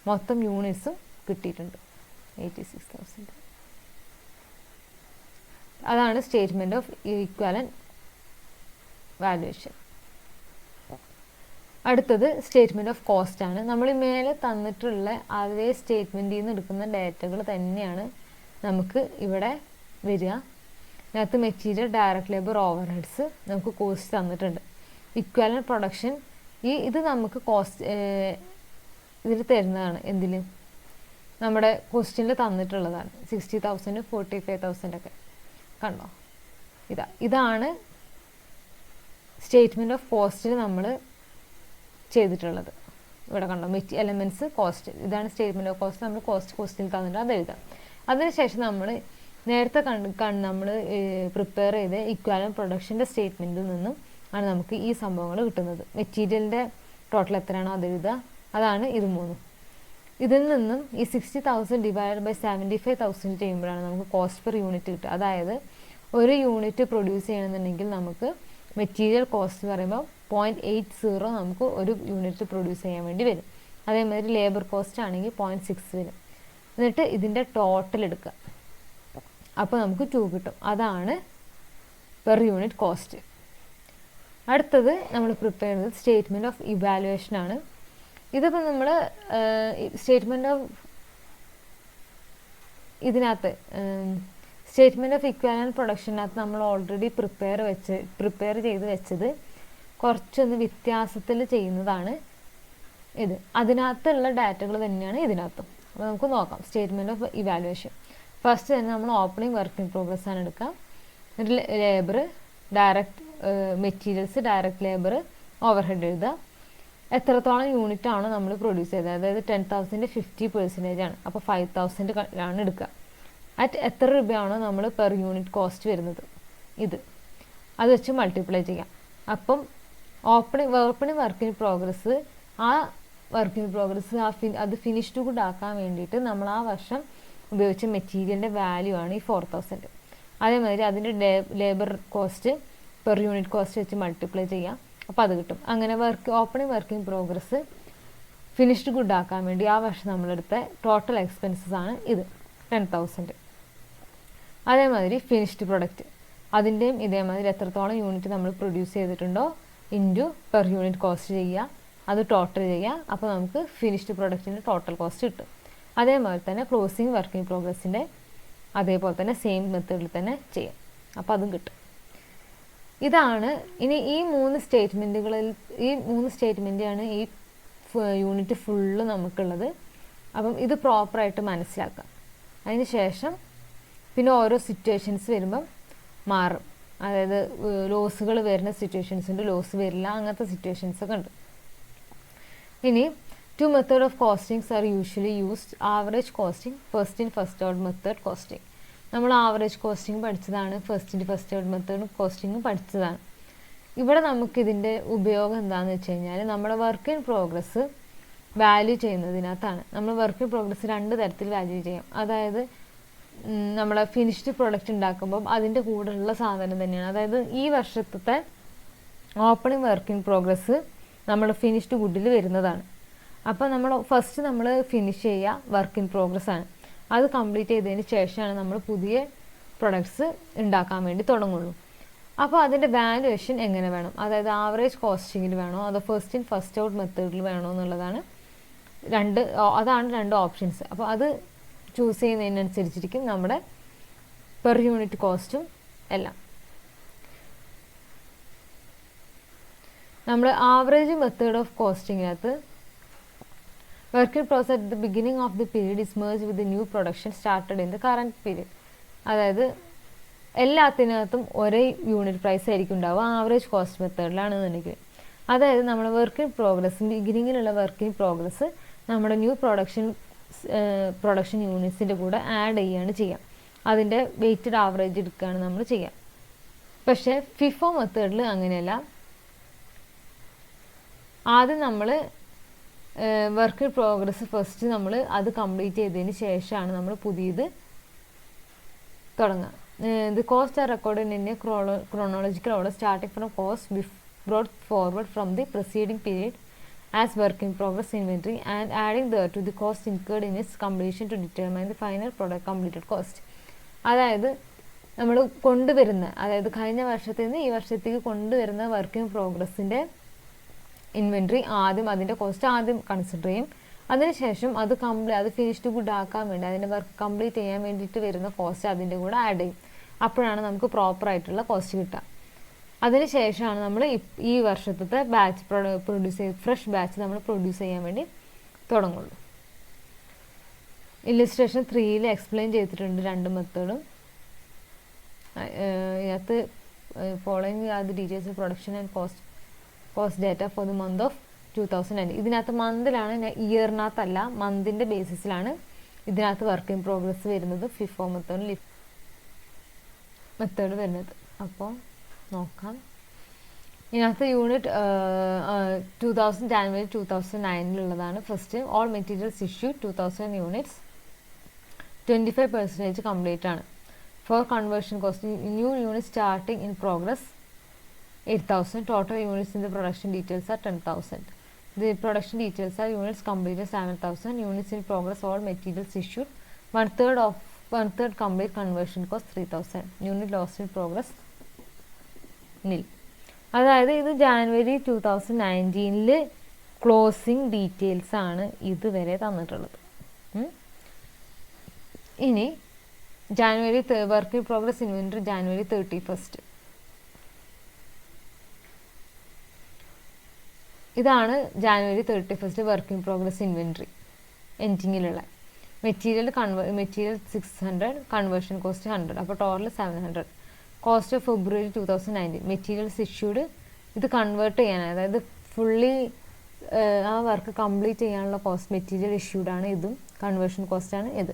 മൊത്തം യൂണിറ്റ്സും കിട്ടിയിട്ടുണ്ട് 86,000. അതാണ് സ്റ്റേറ്റ്മെൻറ്റ് ഓഫ് ഇക്വാലൻറ്റ് വാല്യുവേഷൻ. അടുത്തത് സ്റ്റേറ്റ്മെൻറ്റ് ഓഫ് കോസ്റ്റ് ആണ്. നമ്മൾ മേലെ തന്നിട്ടുള്ള അതേ സ്റ്റേറ്റ്മെൻറ്റിൽ നിന്ന് എടുക്കുന്ന ഡേറ്റകൾ തന്നെയാണ് നമുക്ക് ഇവിടെ വരിക. ഇതിനകത്ത് material, direct labour, over heads നമുക്ക് കോസ്റ്റ് തന്നിട്ടുണ്ട്. ഇക്വാലൻറ്റ് പ്രൊഡക്ഷൻ ഇത് നമുക്ക് കോസ്റ്റ് ഇതിൽ തരുന്നതാണ്. എന്തിൽ നമ്മുടെ ക്വസ്റ്റ്യനിൽ തന്നിട്ടുള്ളതാണ്. 60,000, 45,000 ഒക്കെ കണ്ടോ. ഇതാണ് സ്റ്റേറ്റ്മെൻറ്റ് ഓഫ് കോസ്റ്റിൽ നമ്മൾ ചെയ്തിട്ടുള്ളത്. ഇവിടെ കണ്ടോ, എലമെൻറ്റ്സ്, കോസ്റ്റ്. ഇതാണ് സ്റ്റേറ്റ്മെൻറ്റ് ഓഫ് കോസ്റ്റ്. നമ്മൾ കോസ്റ്റിൽ തന്നിട്ട് അത് എഴുതാം. അതിനുശേഷം നമ്മൾ നേരത്തെ നമ്മൾ പ്രിപ്പയർ ചെയ്ത ഇക്വാലൻറ്റ് പ്രൊഡക്ഷൻ്റെ സ്റ്റേറ്റ്മെൻറ്റിൽ നിന്നും ആണ് നമുക്ക് ഈ സംഭവങ്ങൾ കിട്ടുന്നത്. മെറ്റീരിയലിൻ്റെ ടോട്ടൽ എത്രയാണോ അത് എഴുതുക. അതാണ് ഇത് മൂന്നും. ഇതിൽ നിന്നും ഈ 60,000 ഡിവൈഡ് ബൈ 75,000 ചെയ്യുമ്പോഴാണ് നമുക്ക് കോസ്റ്റ് പെർ യൂണിറ്റ് കിട്ടുക. അതായത് ഒരു യൂണിറ്റ് പ്രൊഡ്യൂസ് ചെയ്യണമെന്നുണ്ടെങ്കിൽ നമുക്ക് മെറ്റീരിയൽ കോസ്റ്റ് പറയുമ്പോൾ 0.80 നമുക്ക് ഒരു യൂണിറ്റ് പ്രൊഡ്യൂസ് ചെയ്യാൻ വേണ്ടി വരും. അതേമാതിരി ലേബർ കോസ്റ്റ് ആണെങ്കിൽ 0.6 വരും. എന്നിട്ട് ഇതിൻ്റെ ടോട്ടൽ എടുക്കുക. അപ്പോൾ നമുക്ക് 2 കിട്ടും. അതാണ് പെർ യൂണിറ്റ് കോസ്റ്റ്. അടുത്തത് നമ്മൾ പ്രിപ്പയർ ചെയ്തത് സ്റ്റേറ്റ്മെൻറ്റ് ഓഫ് ഇവാലുവേഷൻ ആണ്. ഇതിപ്പോൾ നമ്മൾ statement of statement of equivalent പ്രൊഡക്ഷനകത്ത് നമ്മൾ ഓൾറെഡി പ്രിപ്പയർ ചെയ്ത് വെച്ചത് കുറച്ചൊന്ന് വ്യത്യാസത്തിൽ ചെയ്യുന്നതാണ് ഇത്. അതിനകത്തുള്ള ഡാറ്റകൾ തന്നെയാണ് ഇതിനകത്തും. അപ്പോൾ നമുക്ക് നോക്കാം സ്റ്റേറ്റ്മെൻറ്റ് ഓഫ് ഇവാലുവേഷൻ. ഫസ്റ്റ് തന്നെ നമ്മൾ ഓപ്പണിംഗ് വർക്ക് ഇൻ പ്രോഗ്രസ് ആണ് എടുക്കാം. എന്നിട്ട് labour, direct materials, direct labour, over head എഴുതുക. എത്രത്തോളം യൂണിറ്റ് ആണ് നമ്മൾ പ്രൊഡ്യൂസ് ചെയ്തത്. അതായത് 10,000 50% ആണ്. അപ്പോൾ 5,000 ആണ് എടുക്കുക. എത്ര രൂപയാണോ നമ്മൾ പെർ യൂണിറ്റ് കോസ്റ്റ് വരുന്നത് അത് വെച്ച് മൾട്ടിപ്ലൈ ചെയ്യാം. അപ്പം ഓപ്പണിംഗ് വർക്ക് ഇൻ പ്രോഗ്രസ് അത് ഫിനിഷ്ഡ് ഗുഡ് ആക്കാൻ വേണ്ടിയിട്ട് നമ്മൾ ആ വർഷം ഉപയോഗിച്ച മെറ്റീരിയലിൻ്റെ വാല്യൂ ആണ് ഈ 4,000. അതേമാതിരി അതിൻ്റെ labour cost per unit cost വെച്ച് മൾട്ടിപ്ലൈ ചെയ്യാം, അപ്പോൾ അത് കിട്ടും. അങ്ങനെ opening working progress finished good ആക്കാൻ വേണ്ടി ആ വർഷം നമ്മളെടുത്ത ടോട്ടൽ എക്സ്പെൻസസ് ആണ് ഇത് 10,000. അതേമാതിരി ഫിനിഷ്ഡ് പ്രൊഡക്റ്റ്, അതിൻ്റെയും ഇതേമാതിരി എത്രത്തോളം യൂണിറ്റ് നമ്മൾ പ്രൊഡ്യൂസ് ചെയ്തിട്ടുണ്ടോ ഇൻറ്റു പെർ യൂണിറ്റ് കോസ്റ്റ് ചെയ്യുക, അത് ടോട്ടൽ ചെയ്യുക, അപ്പോൾ നമുക്ക് ഫിനിഷ്ഡ് പ്രൊഡക്റ്റിൻ്റെ ടോട്ടൽ കോസ്റ്റ് കിട്ടും. അതേമാതിരി തന്നെ ക്ലോസിങ് വർക്കിംഗ് പ്രോഗ്രസിൻ്റെ അതേപോലെ തന്നെ സെയിം മെത്തേഡിൽ തന്നെ ചെയ്യാം, അപ്പോൾ അതും കിട്ടും. ഇതാണ് ഇനി ഈ മൂന്ന് സ്റ്റേറ്റ്മെൻറ്റാണ് ഈ യൂണിറ്റ് ഫുള്ള് നമുക്കുള്ളത്. അപ്പം ഇത് പ്രോപ്പറായിട്ട് മനസ്സിലാക്കാം. അതിന് ശേഷം പിന്നെ ഓരോ സിറ്റുവേഷൻസ് വരുമ്പം മാറും. അതായത് ലോസുകൾ വരുന്ന സിറ്റുവേഷൻസ് ഉണ്ട്, ലോസ് വരില്ല, അങ്ങനത്തെ സിറ്റുവേഷൻസൊക്കെ ഉണ്ട്. ഇനി 2 methods of costings are usually used. Average costing, first in first out method costing. നമ്മൾ ആവറേജ് കോസ്റ്റിംഗ് പഠിച്ചതാണ്, first in first out method costing പഠിച്ചതാണ്. ഇവിടെ നമുക്കിതിൻ്റെ ഉപയോഗം എന്താണെന്ന് വെച്ച് കഴിഞ്ഞാൽ നമ്മുടെ വർക്ക് ഇൻ പ്രോഗ്രസ് വാല്യൂ ചെയ്യുന്നതിനകത്താണ്. നമ്മൾ വർക്ക് ഇൻ പ്രോഗ്രസ് 2 തരത്തിൽ വാല്യൂ ചെയ്യാം. അതായത് നമ്മളെ ഫിനിഷ്ഡ് പ്രൊഡക്റ്റ് ഉണ്ടാക്കുമ്പം അതിൻ്റെ കൂടെയുള്ള സാധനം തന്നെയാണ്. അതായത് ഈ വർഷത്തെ ഓപ്പണിംഗ് വർക്ക് ഇൻ പ്രോഗ്രസ് നമ്മുടെ ഫിനിഷ്ഡ് ഗുഡിൽ വരുന്നതാണ്. അപ്പോൾ നമ്മൾ ഫിനിഷ് ചെയ്യുക വർക്ക് ഇൻ പ്രോഗ്രസ് ആണ്. അത് കംപ്ലീറ്റ് ചെയ്തതിന് ശേഷമാണ് നമ്മൾ പുതിയ പ്രൊഡക്ട്സ് ഉണ്ടാക്കാൻ വേണ്ടി തുടങ്ങുള്ളൂ. അപ്പോൾ അതിൻ്റെ വാല്യുവേഷൻ എങ്ങനെ വേണം, അതായത് ആവറേജ് കോസ്റ്റിങ്ങിൽ വേണോ അതോ ഫസ്റ്റ് ഇൻ ഫസ്റ്റ് ഔട്ട് മെത്തേഡിൽ വേണോ എന്നുള്ളതാണ് അതാണ് 2 ഓപ്ഷൻസ്. അപ്പോൾ അത് ചൂസ് ചെയ്യുന്നതിനനുസരിച്ചിരിക്കും നമ്മുടെ പെർ യൂണിറ്റ് കോസ്റ്റും എല്ലാം. നമ്മൾ ആവറേജ് മെത്തേഡ് ഓഫ് കോസ്റ്റിങ്ങിനകത്ത് working process at the beginning of the period is merge with the new production started in the current period. അതായത് എല്ലാത്തിനകത്തും ഒരേ യൂണിറ്റ് പ്രൈസ് ആയിരിക്കും ഉണ്ടാവുക ആവറേജ് കോസ്റ്റ് മെത്തേഡിലാണെന്നുണ്ടെങ്കിൽ. അതായത് നമ്മുടെ വർക്കിംഗ് പ്രോഗ്രസ് ബിഗിനിങ്ങിലുള്ള വർക്കിംഗ് പ്രോഗ്രസ് നമ്മുടെ ന്യൂ പ്രൊഡക്ഷൻ യൂണിറ്റ്സിൻ്റെ കൂടെ ആഡ് ചെയ്യുകയാണ് ചെയ്യുക. അതിൻ്റെ വെയ്റ്റഡ് ആവറേജ് എടുക്കുകയാണ് നമ്മൾ ചെയ്യുക. പക്ഷേ ഫിഫോ മെത്തേഡിൽ അങ്ങനെയല്ല. ആദ്യം നമ്മൾ വർക്ക് ഇൻ പ്രോഗ്രസ് ഫസ്റ്റ് നമ്മൾ അത് കംപ്ലീറ്റ് ചെയ്തതിന് ശേഷമാണ് നമ്മൾ പുതിയത് തുടങ്ങുക. The cost are recorded in A chronological order starting from cost brought forward from the preceding period as work in progress inventory and adding thereto the cost incurred in its completion to determine the final product completed cost. അതായത് നമ്മൾ അതായത് കഴിഞ്ഞ വർഷത്തിൽ നിന്ന് ഈ വർഷത്തേക്ക് കൊണ്ടുവരുന്ന വർക്ക് ഇൻ പ്രോഗ്രസിൻ്റെ ഇൻവെൻട്രി അതിൻ്റെ കോസ്റ്റ് ആദ്യം കൺസിഡർ ചെയ്യും. അതിനുശേഷം അത് ഫിനിഷ്ഡ് ഗുഡ് ആക്കാൻ വേണ്ടി അതിൻ്റെ വർക്ക് കംപ്ലീറ്റ് ചെയ്യാൻ വേണ്ടിയിട്ട് വരുന്ന കോസ്റ്റ് അതിൻ്റെ കൂടെ ആഡ് ചെയ്യും. അപ്പോഴാണ് നമുക്ക് പ്രോപ്പറായിട്ടുള്ള കോസ്റ്റ് കിട്ടുക. അതിനുശേഷമാണ് നമ്മൾ ഈ വർഷത്തെ ബാച്ച് ഫ്രഷ് ബാച്ച് നമ്മൾ പ്രൊഡ്യൂസ് ചെയ്യാൻ വേണ്ടി തുടങ്ങുള്ളൂ. ഇല്ലുസ്ട്രേഷൻ 3 എക്സ്പ്ലെയിൻ ചെയ്തിട്ടുണ്ട് 2 മെത്തേഡും. ഇതിനകത്ത് following are the details production and cost data for the month of 2009. ഇതിനകത്ത് മന്തിലാണ്, ഇയറിനകത്തല്ല, മന്തിൻ്റെ ബേസിസിലാണ് ഇതിനകത്ത് വർക്ക് ഇൻ പ്രോഗ്രസ് വരുന്നത്, ഫിഫോ മെത്തേഡ് വരുന്നത്. അപ്പോൾ നോക്കാം. ഇതിനകത്ത് unit 2000 January 2009 first. All materials issue 2000 units, 25% complete ആണ്. For conversion cost new unit starting in progress 8,000. Total units in the production details are 10,000. The production details are units completed 7,000. Units in progress, all materials issued. One third complete conversion cost 3,000. Unit lost in progress nil. അതായത് ഇത് ജാനുവരി 2019 ക്ലോസിംഗ് ഡീറ്റെയിൽസ് ആണ് ഇതുവരെ തന്നിട്ടുള്ളത്. ഇനി January work in progress inventory January 31. ഇതാണ് January 31 work in progress inventory എൻഡിങ്ങിലുള്ള. മെറ്റീരിയൽ 600, കൺവേർഷൻ കോസ്റ്റ് 100, അപ്പോൾ total 700. Cost of February 2019 materials issued, ഇത് കൺവേർട്ട് ചെയ്യാൻ, അതായത് ഫുള്ളി ആ വർക്ക് കംപ്ലീറ്റ് ചെയ്യാനുള്ള കോസ്റ്റ് മെറ്റീരിയൽ ഇഷ്യൂഡാണ് ഇതും, കൺവേർഷൻ കോസ്റ്റാണ് ഇത്.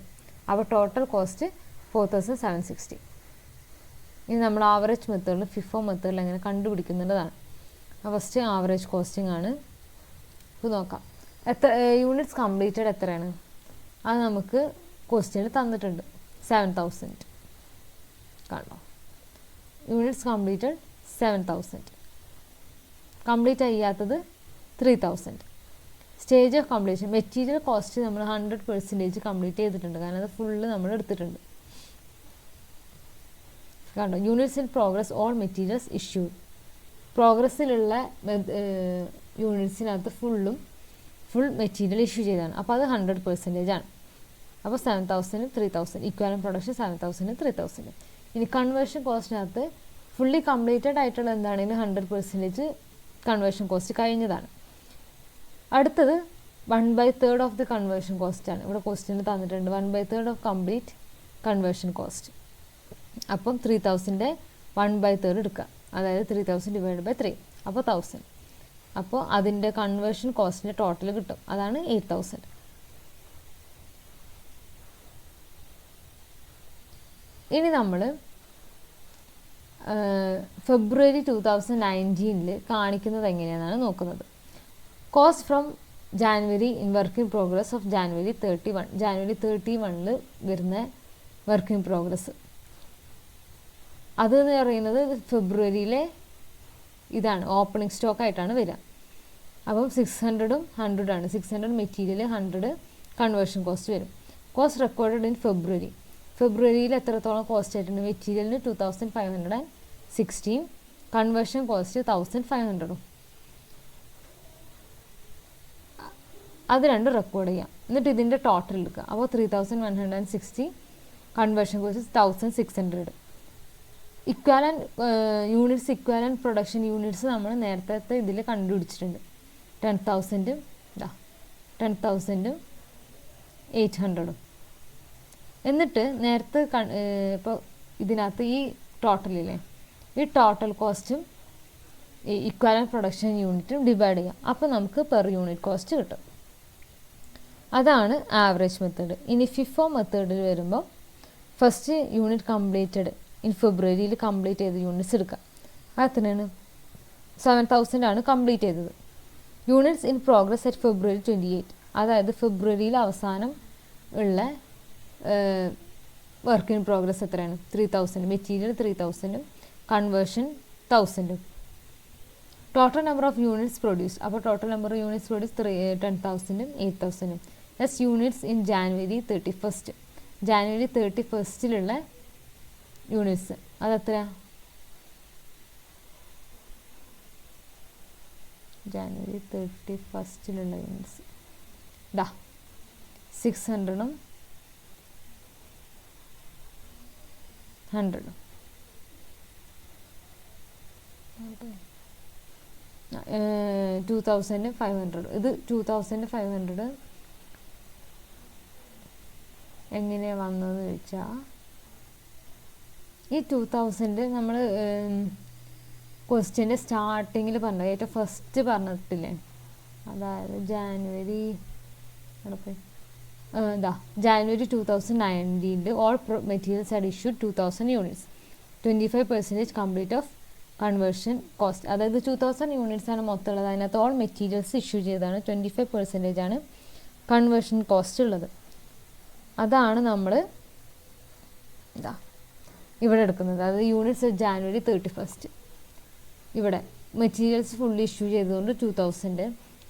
അപ്പോൾ ടോട്ടൽ കോസ്റ്റ് 4,760. ഇനി നമ്മൾ ആവറേജ് മെത്തേഡിൽ ഫിഫോ മെത്തേഡിൽ എങ്ങനെ കണ്ടുപിടിക്കുന്നതാണ്. ഫസ്റ്റ് ആവറേജ് കോസ്റ്റിംഗ് ആണ്. ഇപ്പോൾ നോക്കാം എത്ര യൂണിറ്റ്സ് കംപ്ലീറ്റഡ് എത്രയാണ്, അത് നമുക്ക് ക്വസ്റ്റ്യനിൽ തന്നിട്ടുണ്ട് 7,000. കണ്ടോ, യൂണിറ്റ്സ് കംപ്ലീറ്റഡ് 7000, കംപ്ലീറ്റ് ചെയ്യാത്തത് 3000. Stage of completion, material cost നമ്മൾ 100% കംപ്ലീറ്റ് ചെയ്തിട്ടുണ്ട്, കാരണം അത് ഫുള്ള് നമ്മൾ എടുത്തിട്ടുണ്ട്. കണ്ടോ, units in progress all materials issued, പ്രോഗ്രസ്സിലുള്ള യൂണിറ്റ്സിനകത്ത് ഫുൾ മെറ്റീരിയൽ ഇഷ്യൂ ചെയ്തതാണ്. അപ്പോൾ അത് 100% ആണ്. അപ്പോൾ 7000, 3000, ഇക്വാലന്റ് പ്രൊഡക്ഷൻ 7000, 3000. ഇനി കൺവേർഷൻ കോസ്റ്റിനകത്ത് ഫുള്ളി കംപ്ലീറ്റഡ് ആയിട്ടുള്ള എന്താണെങ്കിലും 100% കൺവേർഷൻ കോസ്റ്റ് കഴിഞ്ഞതാണ്. അടുത്തത് 1/3 ഓഫ് ദി കൺവേർഷൻ കോസ്റ്റ് ആണ്. ഇവിടെ ക്വസ്റ്റ്യൻ തന്നിട്ടുണ്ട് 1/3 ഓഫ് കംപ്ലീറ്റ് കൺവേർഷൻ കോസ്റ്റ്. അപ്പം 3000ൻ്റെ 1/3 എടുക്കുക, അതായത് 3000 ഡിവൈഡ് ബൈ 3, അപ്പോൾ 1000. അപ്പോൾ അതിൻ്റെ കൺവേർഷൻ കോസ്റ്റിൻ്റെ ടോട്ടൽ കിട്ടും, അതാണ് 8000. ഇനി നമ്മൾ ഫെബ്രുവരി 2019 കാണിക്കുന്നത് എങ്ങനെയാണെന്നാണ് നോക്കുന്നത്. Cost from January in work in progress of January 31, January 31 വരുന്ന വർക്ക് ഇൻ പ്രോഗ്രസ്. അതെന്ന് പറയുന്നത് ഫെബ്രുവരിയിലെ ഇതാണ്, ഓപ്പണിംഗ് സ്റ്റോക്ക് ആയിട്ടാണ് വരിക. അപ്പം 600ഉം 100ആണ്, 600 മെറ്റീരിയൽ, 100 കൺവേർഷൻ കോസ്റ്റ് വരും. കോസ്റ്റ് റെക്കോർഡഡ് ഇൻ ഫെബ്രുവരി, ഫെബ്രുവരിയിൽ എത്രത്തോളം കോസ്റ്റ് ആയിട്ടുണ്ട്? മെറ്റീരിയലിന് 2516, കൺവേർഷൻ കോസ്റ്റ് 1500. അത് രണ്ടും റെക്കോർഡ് ചെയ്യാം. എന്നിട്ട് ഇതിൻ്റെ ടോട്ടൽ എടുക്കുക. അപ്പോൾ 3160, conversion cost 1600. Equivalent units, equivalent production units നമ്മൾ നേരത്തെ ഇതിൽ കണ്ടുപിടിച്ചിട്ടുണ്ട്. 10,000, 10,000, 800. എന്നിട്ട് നേരത്തെ ഇപ്പോൾ ഇതിനകത്ത് ഈ ടോട്ടലില്ലേ, ഈ ടോട്ടൽ കോസ്റ്റും ഈ ഇക്വാലൻറ്റ് പ്രൊഡക്ഷൻ യൂണിറ്റും ഡിവൈഡ് ചെയ്യാം. അപ്പോൾ നമുക്ക് പെർ യൂണിറ്റ് കോസ്റ്റ് കിട്ടും. അതാണ് ആവറേജ് മെത്തേഡ്. ഇനി ഫിഫോ മെത്തേഡിൽ വരുമ്പോൾ ഫസ്റ്റ് യൂണിറ്റ് കംപ്ലീറ്റഡ് ഇൻ ഫെബ്രുവരിയിൽ കംപ്ലീറ്റ് ചെയ്ത യൂണിറ്റ്സ് എടുക്കാം. അതെത്രയാണ്? 7000 ആണ് കംപ്ലീറ്റ് ചെയ്തത്. യൂണിറ്റ്സ് ഇൻ പ്രോഗ്രസ് അറ്റ് ഫെബ്രുവരി 28, അതായത് ഫെബ്രുവരിയിൽ അവസാനം ഉള്ള വർക്ക് ഇൻ പ്രോഗ്രസ് എത്രയാണ്? 3000, material 3000, conversion 1000. Total number of units produce, അപ്പോൾ total number of units produce 10,000, 8,000. As units in January 31, January 31ലുള്ള യൂണിറ്റ്സ് അതെത്രയാണ്? ജാനുവരി 31ലുള്ള യൂണിറ്റ്സ് 600ഉം 100ഉം. 2500. ഇത് 2500 എങ്ങനെയാണ് വന്നതെന്ന് ചോദിച്ചാൽ, ഈ 2000 നമ്മൾ ക്വസ്റ്റ്യൻ്റെ സ്റ്റാർട്ടിങ്ങിൽ പറഞ്ഞത്, ഏറ്റവും ഫസ്റ്റ് പറഞ്ഞിട്ടില്ലേ, അതായത് January January 2019 all materials add issued 2000 units, 25% complete of conversion cost. അതായത് 2000 യൂണിറ്റ്സ് ആണ് മൊത്തമുള്ളത്. അതിനകത്ത് ഓൾ മെറ്റീരിയൽസ് ഇഷ്യൂ ചെയ്തതാണ്, 25% ആണ് കൺവേർഷൻ കോസ്റ്റ് ഉള്ളത്. അതാണ് നമ്മൾ ഇവിടെ എടുക്കുന്നത്. അതായത് യൂണിറ്റ്സ് ജാനുവരി 31, ഇവിടെ മെറ്റീരിയൽസ് ഫുള്ളി ഇഷ്യൂ ചെയ്തുകൊണ്ട് 2000,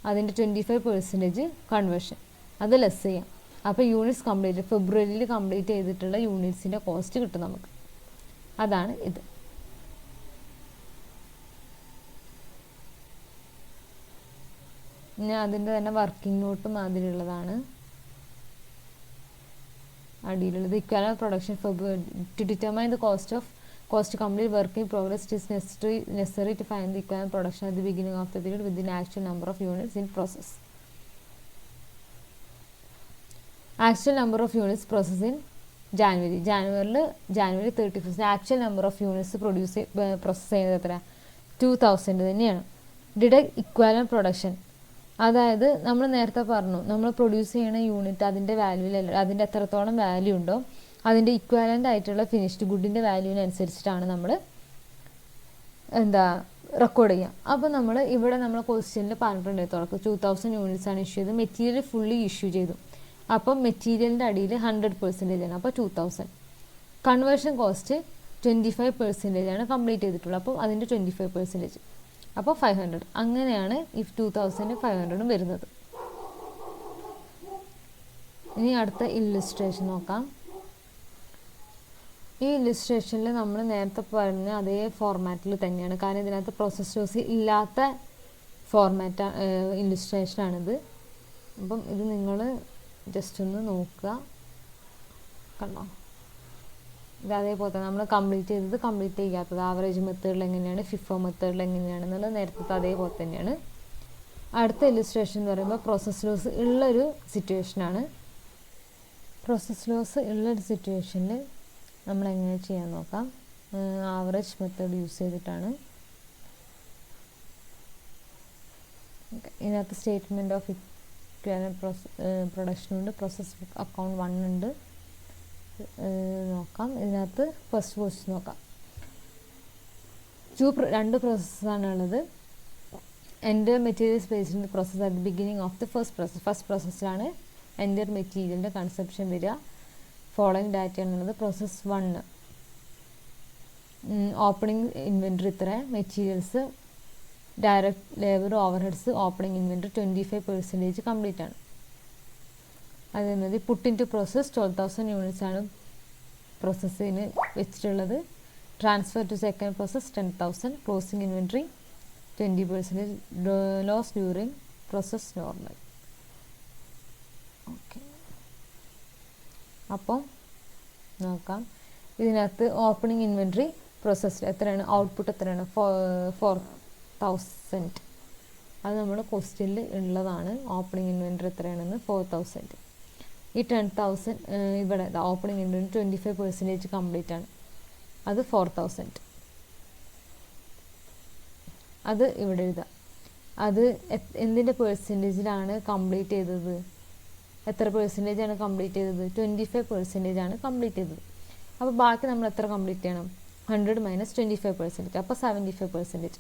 അതിൻ്റെ 25% കൺവേർഷൻ, അത് ലെസ് ചെയ്യാം. അപ്പോൾ യൂണിറ്റ്സ് കംപ്ലീറ്റ് ഫെബ്രുവരിയിൽ കംപ്ലീറ്റ് ചെയ്തിട്ടുള്ള യൂണിറ്റ്സിൻ്റെ കോസ്റ്റ് കിട്ടും നമുക്ക്. അതാണ് ഇത്. പിന്നെ അതിൻ്റെ തന്നെ വർക്കിംഗ് നോട്ടും അതിലുള്ളതാണ് അടിയിലുള്ളത്. Equivalent production to determine the cost to complete work in progress, it is necessary to find the equivalent production at the beginning of the period with the actual number of units in process. Actual number of units processed in January 31st, actual number of units process ചെയ്യുന്നത് എത്ര? 2000 തന്നെയാണ്. ഡിഡക്ട് ഇക്വാലന്റ് പ്രൊഡക്ഷൻ, അതായത് നമ്മൾ നേരത്തെ പറഞ്ഞു, നമ്മൾ പ്രൊഡ്യൂസ് ചെയ്യുന്ന യൂണിറ്റ് അതിൻ്റെ വാല്യൂവിലല്ല, അതിൻ്റെ എത്രത്തോളം വാല്യൂ ഉണ്ടോ അതിൻ്റെ ഇക്വാലൻ്റ് ആയിട്ടുള്ള ഫിനിഷ്ഡ് ഗുഡിൻ്റെ വാല്യൂവിനനുസരിച്ചിട്ടാണ് നമ്മൾ റെക്കോർഡ് ചെയ്യുക. അപ്പോൾ നമ്മൾ ഇവിടെ നമ്മൾ ക്വസ്റ്റ്യനിൽ പറഞ്ഞിട്ടുണ്ട്, തുടക്കം 2000 യൂണിറ്റ്സ് ആണ് ഇഷ്യൂ ചെയ്തത്, മെറ്റീരിയൽ ഫുള്ളി ഇഷ്യൂ ചെയ്തു. അപ്പം മെറ്റീരിയലിൻ്റെ അടിയിൽ 100% ആണ്, അപ്പോൾ 2000. കൺവേർഷൻ കോസ്റ്റ് 25% ആണ് കംപ്ലീറ്റ് ചെയ്തിട്ടുള്ളത്. അപ്പോൾ അതിൻ്റെ 25%, അപ്പോൾ 500. അങ്ങനെയാണ് ഇഫ് 2500 വരുന്നത്. ഇനി അടുത്ത ഇല്ലുസ്ട്രേഷൻ നോക്കാം. ഈ ഇല്ലുസ്ട്രേഷനിൽ നമ്മൾ നേരത്തെ പറഞ്ഞ അതേ ഫോർമാറ്റിൽ തന്നെയാണ്, കാരണം ഇതിനകത്ത് പ്രോസസ് ലോസ് ഇല്ലാത്ത ഇല്ലുസ്ട്രേഷനാണിത്. അപ്പം ഇത് നിങ്ങൾ ജസ്റ്റ് ഒന്ന് നോക്കുക, കണ്ടോ? ഇത് അതേപോലെ തന്നെ നമ്മൾ കംപ്ലീറ്റ് ചെയ്തത്, കംപ്ലീറ്റ് ചെയ്യാത്തത്, ആവറേജ് മെത്തേഡിൽ എങ്ങനെയാണ്, ഫിഫോ മെത്തേഡിൽ എങ്ങനെയാണെന്നുള്ളത് നേരത്തെ അതേപോലെ തന്നെയാണ്. അടുത്ത ഇല്ലുസ്ട്രേഷൻ എന്ന് പറയുമ്പോൾ പ്രോസസ് ലോസ് ഉള്ളൊരു സിറ്റുവേഷനാണ്. പ്രോസസ് ലോസ് ഉള്ളൊരു സിറ്റുവേഷനിൽ നമ്മൾ എങ്ങനെ ചെയ്യാൻ നോക്കാം. ആവറേജ് മെത്തേഡ് യൂസ് ചെയ്തിട്ടാണ്. ഇതിനകത്ത് സ്റ്റേറ്റ്മെൻറ്റ് ഓഫ് പ്രൊഡക്ഷനുണ്ട്, പ്രോസസ് അക്കൗണ്ട് 1 ഉണ്ട്. നോക്കാം. ഇതിനകത്ത് ഫസ്റ്റ് പ്രോസസ് നോക്കാം. രണ്ട് പ്രോസസ്സാണ് ഉള്ളത്. Enter materials based in the process at the beginning of the first പ്രോസസ്സിലാണ് എൻ്റർ മെറ്റീരിയലിൻ്റെ കൺസെപ്ഷൻ വരിക. ഫോളോയിങ് ഡാറ്റ എന്നുള്ളത് പ്രോസസ് 1 ഓപ്പണിംഗ് ഇൻവെൻറ്ററി ഇത്ര, materials, direct labour, overheads, opening inventory 25% complete ആണ്. അതേമാതിരി put into process 12,000 units ആണ് പ്രോസസ്സിന് വെച്ചിട്ടുള്ളത്. Transfer to second process 10,000, closing inventory 20%, loss during process normal. Okay, അപ്പം നോക്കാം. ഇതിനകത്ത് ഓപ്പണിംഗ് ഇൻവെൻറ്ററി പ്രോസസ് എത്രയാണ്, ഔട്ട്പുട്ട് എത്രയാണ്, 4,000. അത് നമ്മുടെ ക്വസ്റ്റ്യനിൽ ഉള്ളതാണ്. ഓപ്പണിംഗ് ഇൻവെൻറ്ററി എത്രയാണെന്ന് 4,000. ഈ 10,000 ഇവിടെ ഓപ്പണിംഗ് ഇൻവെൻറ്ററി 25% കംപ്ലീറ്റ് ആണ്, അത് 4,000. അത് ഇവിടെ എഴുതാം. അത് എന്തിൻ്റെ പെർസെൻറ്റേജിലാണ് കംപ്ലീറ്റ് ചെയ്തത്, എത്ര പെർസെൻറ്റേജാണ് കംപ്ലീറ്റ് ചെയ്തത്, 25% ആണ് കംപ്ലീറ്റ് ചെയ്തത്. അപ്പോൾ ബാക്കി നമ്മൾ എത്ര കംപ്ലീറ്റ് ചെയ്യണം, 100 മൈനസ് 25%, അപ്പോൾ 75%.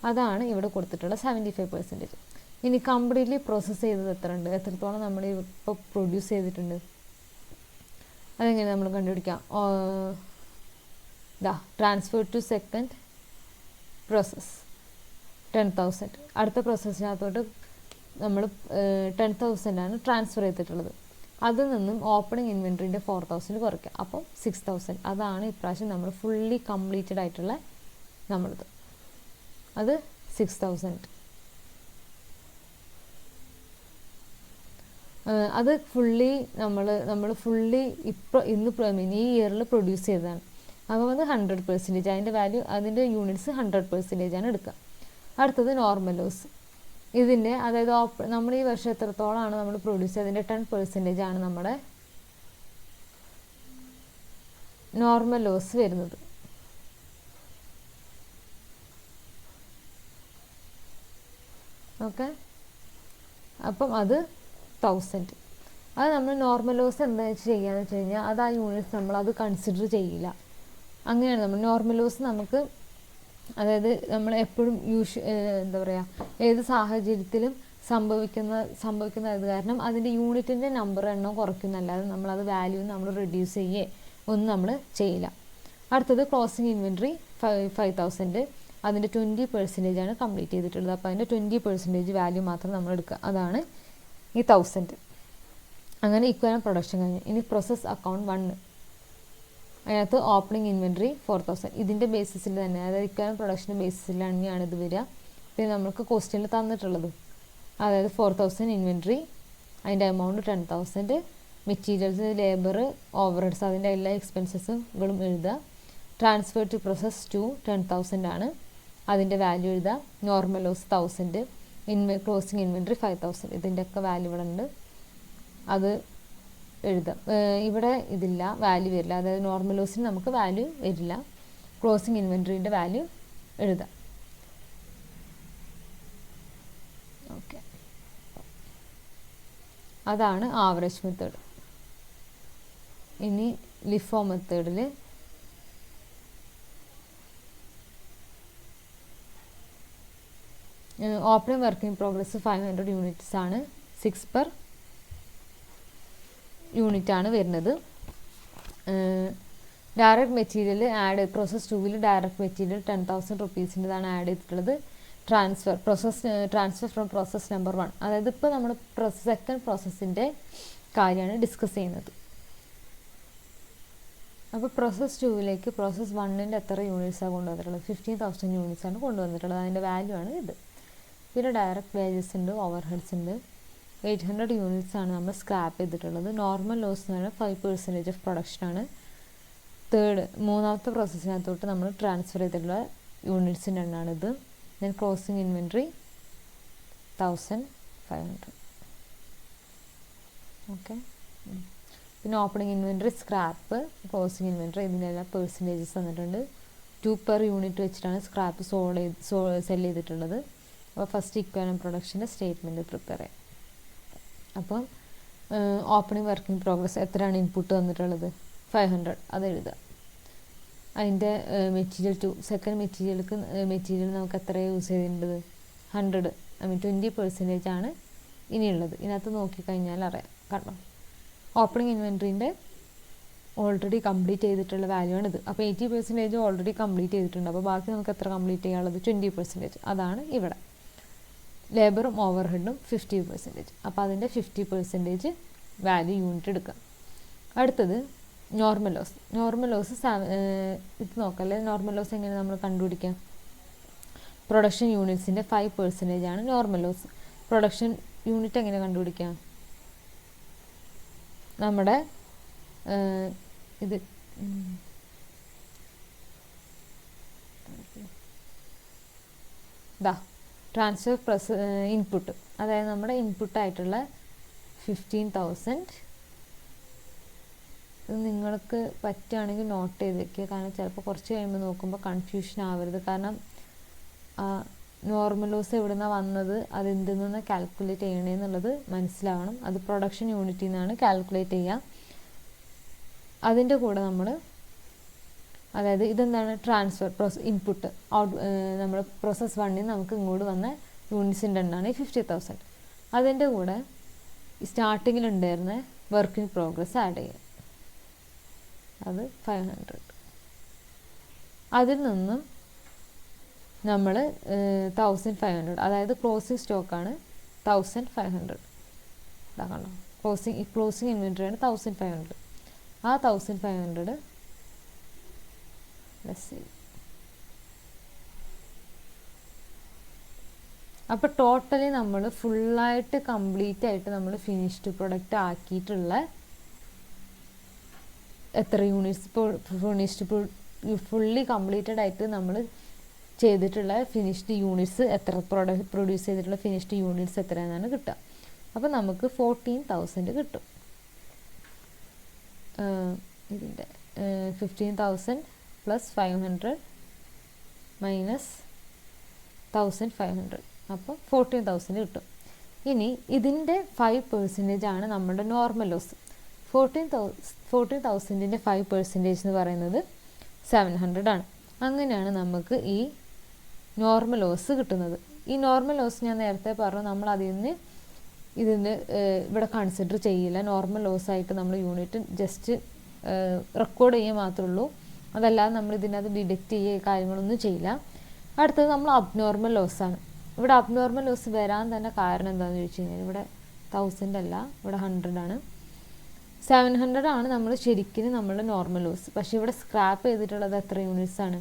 അതാണ് ഇവിടെ കൊടുത്തിട്ടുള്ള 75%. ഇനി കംപ്ലീറ്റ്ലി പ്രോസസ്സ് ചെയ്തത് എത്ര ഉണ്ട്, എത്രത്തോളം നമ്മൾ ഇപ്പോൾ പ്രൊഡ്യൂസ് ചെയ്തിട്ടുണ്ട്, അതെങ്ങനെ നമ്മൾ കണ്ടുപിടിക്കാം. Transfer to second process 10,000. അടുത്ത പ്രോസസ്സിനകത്തോട്ട് നമ്മൾ 10,000 ആണ് ട്രാൻസ്ഫർ ചെയ്തിട്ടുള്ളത്. അതിൽ നിന്നും ഓപ്പണിംഗ് ഇൻവെൻറ്ററിൻ്റെ 4,000 കുറയ്ക്കുക, അപ്പോൾ 6,000. അതാണ് ഇപ്രാവശ്യം നമ്മൾ ഫുള്ളി കംപ്ലീറ്റഡ് ആയിട്ടുള്ള നമ്മളത്, അത് 6,000. അത് ഫുള്ളി നമ്മൾ ഫുള്ളി ഈ ഇയറിൽ പ്രൊഡ്യൂസ് ചെയ്തതാണ്. അപ്പോൾ അത് 100%, അതിൻ്റെ വാല്യൂ, അതിൻ്റെ യൂണിറ്റ്സ് 100% ആണ് എടുക്കുക. അടുത്തത് നോർമൽ ലോസ്. ഇതിൻ്റെ അതായത് നമ്മൾ ഈ വർഷം എത്രത്തോളമാണ് നമ്മൾ പ്രൊഡ്യൂസ് ചെയ്തതിൻ്റെ 10% ആണ് നമ്മുടെ നോർമൽ ലോസ് വരുന്നത്. ഓക്കെ, അപ്പം അത് 1000. അത് നമ്മൾ നോർമൽ ലോസ് എന്താ ചെയ്യാന്ന് വെച്ച് കഴിഞ്ഞാൽ അത് ആ യൂണിറ്റ്സ് നമ്മൾ അത് കൺസിഡർ ചെയ്യില്ല. അങ്ങനെയാണ് നമ്മൾ നോർമൽ ലോസ് നമുക്ക്, അതായത് നമ്മൾ എപ്പോഴും എന്താ പറയുക, ഏത് സാഹചര്യത്തിലും സംഭവിക്കുന്നത് കാരണം അതിൻ്റെ യൂണിറ്റിൻ്റെ നമ്പർ എണ്ണം കുറയ്ക്കുന്നല്ലാതെ നമ്മളത് വാല്യൂ നമ്മൾ റെഡ്യൂസ് ചെയ്യേ ഒന്നും നമ്മൾ ചെയ്യില്ല. അടുത്തത് ക്ലോസിംഗ് ഇൻവെൻറ്ററി 5,000, അതിൻ്റെ 20% ആണ് കംപ്ലീറ്റ് ചെയ്തിട്ടുള്ളത്. അപ്പോൾ അതിൻ്റെ 20% വാല്യൂ മാത്രം നമ്മൾ എടുക്കുക, അതാണ് ഈ 1000. അങ്ങനെ ഇക്വലൻ്റ് പ്രൊഡക്ഷൻ കഴിഞ്ഞു. ഇനി പ്രോസസ് അക്കൗണ്ട് 1, അതിനകത്ത് ഓപ്പണിംഗ് ഇൻവെൻറ്ററി 4,000. ഇതിൻ്റെ ബേസിസിൽ തന്നെ, അതായത് ഇക്വലൻ്റ് പ്രൊഡക്ഷൻ്റെ ബേസിസിലാണ് ഇത് വരിക. പിന്നെ നമുക്ക് ക്വസ്റ്റ്യനിൽ തന്നിട്ടുള്ളത്, അതായത് 4,000 ഇൻവെൻറ്ററി, അതിൻ്റെ എമൗണ്ട് 10,000, മെറ്റീരിയൽസ്, ലേബർ, ഓവർഹെഡ്സ്, അതിൻ്റെ എല്ലാ എക്സ്പെൻസസുകളും എഴുതുക. ട്രാൻസ്ഫർ ടു പ്രോസസ് 2 10,000 ആണ്, അതിൻ്റെ വാല്യൂ എഴുതുക. Normal loss 1,000, closing inventory 5,000. ഇതിൻ്റെയൊക്കെ വാല്യൂ ഇവിടെ ഉണ്ട്, അത് എഴുതാം. ഇവിടെ ഇതില്ല, വാല്യൂ വരില്ല, അതായത് നോർമൽ ലോസിന് നമുക്ക് വാല്യൂ വരില്ല. ക്ലോസിംഗ് ഇൻവെൻറ്ററിൻ്റെ വാല്യൂ എഴുതാം. ഓക്കെ, അതാണ് ആവറേജ് മെത്തേഡ്. ഇനി ലിഫോ മെത്തേഡിൽ opening work in progress 500 units ആണ്, 6 per യൂണിറ്റ് ആണ് വരുന്നത്. Direct material process 2 direct material 10,000 റുപ്പീസിൻ്റെതാണ് ആഡ് ചെയ്തിട്ടുള്ളത്. ട്രാൻസ്ഫർ ഫ്രം പ്രോസസ് നമ്പർ 1, അതായത് ഇപ്പോൾ നമ്മൾ സെക്കൻഡ് പ്രോസസ്സിൻ്റെ കാര്യമാണ് ഡിസ്കസ് ചെയ്യുന്നത്. അപ്പോൾ പ്രോസസ് 2 പ്രോസസ് 1 എത്ര യൂണിറ്റ്സാണ് കൊണ്ടുവന്നിട്ടുള്ളത്? 15,000 യൂണിറ്റ്സാണ് കൊണ്ടുവന്നിട്ടുള്ളത്. അതിൻ്റെ വാല്യൂ ആണ് ഇത്. പിന്നെ ഡയറക്റ്റ് വേജസ് ഉണ്ട്, ഓവർ ഹെഡ്സ് ഉണ്ട്. 800 യൂണിറ്റ്സ് ആണ് നമ്മൾ സ്ക്രാപ്പ് ചെയ്തിട്ടുള്ളത്. നോർമൽ ലോസ് എന്ന് പറഞ്ഞാൽ 5% ഓഫ് പ്രൊഡക്ഷനാണ്. മൂന്നാമത്തെ പ്രോസസ്സിനകത്തോട്ട് നമ്മൾ ട്രാൻസ്ഫർ ചെയ്തിട്ടുള്ള യൂണിറ്റ്സിൻ്റെ എണ്ണമാണിത്. Then closing inventory 1,500. ഓക്കെ. പിന്നെ opening inventory, scrap, closing inventory, ഇതിനെല്ലാം പെർസെൻറ്റേജസ് തന്നിട്ടുണ്ട്. 2 പെർ യൂണിറ്റ് വെച്ചിട്ടാണ് സ്ക്രാപ്പ് സെൽ ചെയ്തിട്ടുള്ളത്. അപ്പോൾ ഫസ്റ്റ് ഇക്വലന്റ് പ്രൊഡക്ഷൻ്റെ സ്റ്റേറ്റ്മെൻറ്റ് പ്രിപ്പയർ ചെയ്യാം. അപ്പം ഓപ്പണിംഗ് വർക്കിംഗ് പ്രോഗ്രസ് എത്രയാണ് ഇൻപുട്ട് വന്നിട്ടുള്ളത്? 500, അത് എഴുതുക. അതിൻ്റെ മെറ്റീരിയൽ 2, സെക്കൻഡ് മെറ്റീരിയൽ നമുക്ക് എത്ര യൂസ് ചെയ്തിട്ടുള്ളത്? 100, 20% ആണ് ഇനിയുള്ളത്. ഇതിനകത്ത് നോക്കിക്കഴിഞ്ഞാൽ അറിയാം. കണ്ടോ, ഓപ്പണിംഗ് ഇൻവെൻട്രീൻ്റെ ഓൾറെഡി കംപ്ലീറ്റ് ചെയ്തിട്ടുള്ള വാല്യൂ ആണിത്. അപ്പോൾ 80% ഓൾറെഡി കംപ്ലീറ്റ് ചെയ്തിട്ടുണ്ട്. അപ്പോൾ ബാക്കി നമുക്ക് എത്ര കംപ്ലീറ്റ് ചെയ്യാനുള്ളത്? 20%. അതാണ് ഇവിടെ. ലേബറും ഓവർ ഹെഡും 50%. അപ്പോൾ അതിൻ്റെ 50% വാല്യൂ യൂണിറ്റ് എടുക്കുക. അടുത്തത് നോർമൽ ലോസ്. ഇത് നോക്കല്ലേ, നോർമൽ ലോസ് എങ്ങനെ നമ്മൾ കണ്ടുപിടിക്കാം? പ്രൊഡക്ഷൻ യൂണിറ്റ്സിൻ്റെ 5% ആണ് നോർമൽ ലോസ്. പ്രൊഡക്ഷൻ യൂണിറ്റ് എങ്ങനെ കണ്ടുപിടിക്കാം? നമ്മുടെ ഇത് ട്രാൻസ്ഫർ ഇൻപുട്ട്, അതായത് നമ്മുടെ ഇൻപുട്ടായിട്ടുള്ള 15,000. ഇത് നിങ്ങൾക്ക് പറ്റുകയാണെങ്കിൽ നോട്ട് ചെയ്ത് വെക്കുക. കാരണം ചിലപ്പോൾ കുറച്ച് കഴിയുമ്പോൾ നോക്കുമ്പോൾ കൺഫ്യൂഷൻ ആവരുത്. കാരണം നോർമൽ ലോസ് എവിടെ നിന്നാണ് വന്നത്, അത് എന്തിൽ നിന്ന് കാൽക്കുലേറ്റ് ചെയ്യണമെന്നുള്ളത് മനസ്സിലാവണം. അത് പ്രൊഡക്ഷൻ യൂണിറ്റിൽ നിന്നാണ് കാൽക്കുലേറ്റ് ചെയ്യുക. അതിൻ്റെ കൂടെ നമ്മൾ, അതായത് ഇതെന്താണ്? ട്രാൻസ്ഫർ ഇൻപുട്ട് നമ്മൾ പ്രോസസ് 1 നമുക്ക് ഇങ്ങോട്ട് വന്ന യൂണിറ്റ്സിൻ്റെ എണ്ണമാണ് 50,000. അതിൻ്റെ കൂടെ സ്റ്റാർട്ടിങ്ങിലുണ്ടായിരുന്ന വർക്ക് ഇൻ പ്രോഗ്രസ് ആഡ് ചെയ്യുക, അത് 500. അതിൽ നിന്നും നമ്മൾ 1,500, അതായത് ക്ലോസിങ് സ്റ്റോക്കാണ് 1,500. ഇതാകണം, ക്ലോസിങ് ഇൻവെൻറ്ററിയാണ് 1,500. ആ 1,500 ലെസ് ചെയ്യും. അപ്പോൾ ടോട്ടലി നമ്മൾ ഫുള്ളായിട്ട് കംപ്ലീറ്റ് ആയിട്ട് നമ്മൾ ഫിനിഷ്ഡ് പ്രൊഡക്റ്റ് ആക്കിയിട്ടുള്ള എത്ര യൂണിറ്റ്സ്, ഇപ്പോൾ ഫിനിഷ്ഡ് ഫുള്ളി കംപ്ലീറ്റഡ് ആയിട്ട് നമ്മൾ ചെയ്തിട്ടുള്ള ഫിനിഷ്ഡ് യൂണിറ്റ്സ് എത്ര, പ്രൊഡ്യൂസ് ചെയ്തിട്ടുള്ള ഫിനിഷ്ഡ് യൂണിറ്റ്സ് എത്രയാണെന്നാണ് കിട്ടുക. അപ്പോൾ നമുക്ക് 14,000 കിട്ടും. ഇതിൻ്റെ 15,000 + 500 - 1,500, അപ്പോൾ 14,000 കിട്ടും. ഇനി ഇതിൻ്റെ 5% ആണ് നമ്മുടെ നോർമൽ ലോസ്. 14,000ൻ്റെ 5% എന്ന് പറയുന്നത് 700 ആണ്. അങ്ങനെയാണ് നമുക്ക് ഈ നോർമൽ ലോസ് കിട്ടുന്നത്. ഈ നോർമൽ ലോസ് ഞാൻ നേരത്തെ പറഞ്ഞു, നമ്മൾ ഇതിന് ഇവിടെ കൺസിഡർ ചെയ്യില്ല. നോർമൽ ലോസ് ആയിട്ട് നമ്മൾ യൂണിറ്റ് ജസ്റ്റ് റെക്കോർഡ് ചെയ്യുക മാത്രമേ ഉള്ളൂ. അതല്ലാതെ നമ്മൾ ഇതിനകത്ത് ഡിഡക്റ്റ് ചെയ്യുക കാര്യങ്ങളൊന്നും ചെയ്യില്ല. അടുത്തത് നമ്മൾ അബ്നോർമൽ ലോസാണ്. ഇവിടെ അബ്നോർമൽ ലോസ് വരാൻ തന്നെ കാരണം എന്താണെന്ന് ചോദിച്ചു കഴിഞ്ഞാൽ, ഇവിടെ 1000 അല്ല, ഇവിടെ 100 ആണ്. 700 ആണ് നമ്മൾ ശരിക്കും നമ്മളുടെ നോർമൽ ലോസ്. പക്ഷേ ഇവിടെ സ്ക്രാപ്പ് ചെയ്തിട്ടുള്ളത് എത്ര യൂണിറ്റ്സ് ആണ്?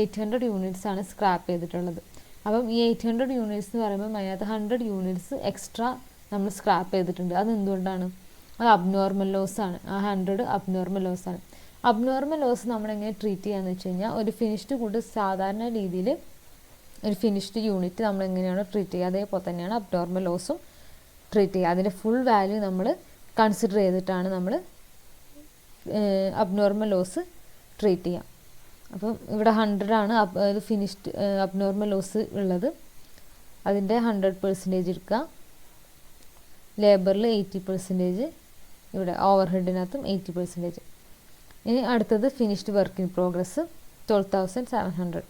800 യൂണിറ്റ്സ് ആണ് സ്ക്രാപ്പ് ചെയ്തിട്ടുള്ളത്. അപ്പം ഈ 800 യൂണിറ്റ്സ് എന്ന് പറയുമ്പോൾ അതിനകത്ത് 100 യൂണിറ്റ്സ് എക്സ്ട്രാ നമ്മൾ സ്ക്രാപ്പ് ചെയ്തിട്ടുണ്ട്. അതെന്തുകൊണ്ടാണ്? അത് അബ്നോർമൽ ലോസ് ആണ്. ആ 100 അബ്നോർമൽ ലോസ് ആണ്. അബ്നോർമൽ ലോസ് നമ്മളെങ്ങനെ ട്രീറ്റ് ചെയ്യാന്ന് വെച്ച് കഴിഞ്ഞാൽ, ഒരു ഫിനിഷ്ഡ് ഗുഡ് സാധാരണ രീതിയിൽ ഒരു ഫിനിഷ്ഡ് യൂണിറ്റ് നമ്മൾ എങ്ങനെയാണോ ട്രീറ്റ് ചെയ്യുക, അതേപോലെ തന്നെയാണ് അബ്നോർമൽ ലോസും ട്രീറ്റ് ചെയ്യുക. അതിൻ്റെ ഫുൾ വാല്യൂ നമ്മൾ കൺസിഡർ ചെയ്തിട്ടാണ് നമ്മൾ അബ്നോർമൽ ലോസ് ട്രീറ്റ് ചെയ്യുക. അപ്പം ഇവിടെ 100 ആണ് ഫിനിഷ്ഡ് അബ്നോർമൽ ലോസ് ഉള്ളത്. അതിൻ്റെ 100% എടുക്കുക. ലേബറിൽ 80%, ഇവിടെ ഓവർ ഹെഡിനകത്തും 80%. ഇനി അടുത്തത് finished work in progress 12,700.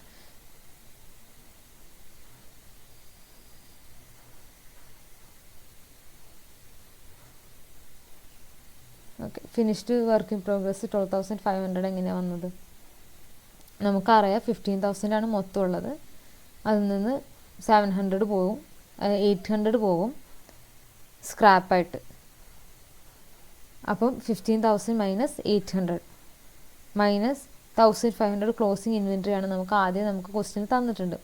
Okay, finished work in progress 12,500 എങ്ങനെയാണ് വന്നത്? നമുക്കറിയാം 15,000 ആണ് മൊത്തം ഉള്ളത്. അതിൽ നിന്ന് 700 പോകും, 800 പോകും സ്ക്രാപ്പായിട്ട്. അപ്പം 15,000 മൈനസ് 800 മൈനസ് 1,500 ക്ലോസിങ് ഇൻവെൻറ്ററി ആണ് നമുക്ക് ആദ്യം ക്വസ്റ്റ്യൻ തന്നിട്ടുണ്ട്.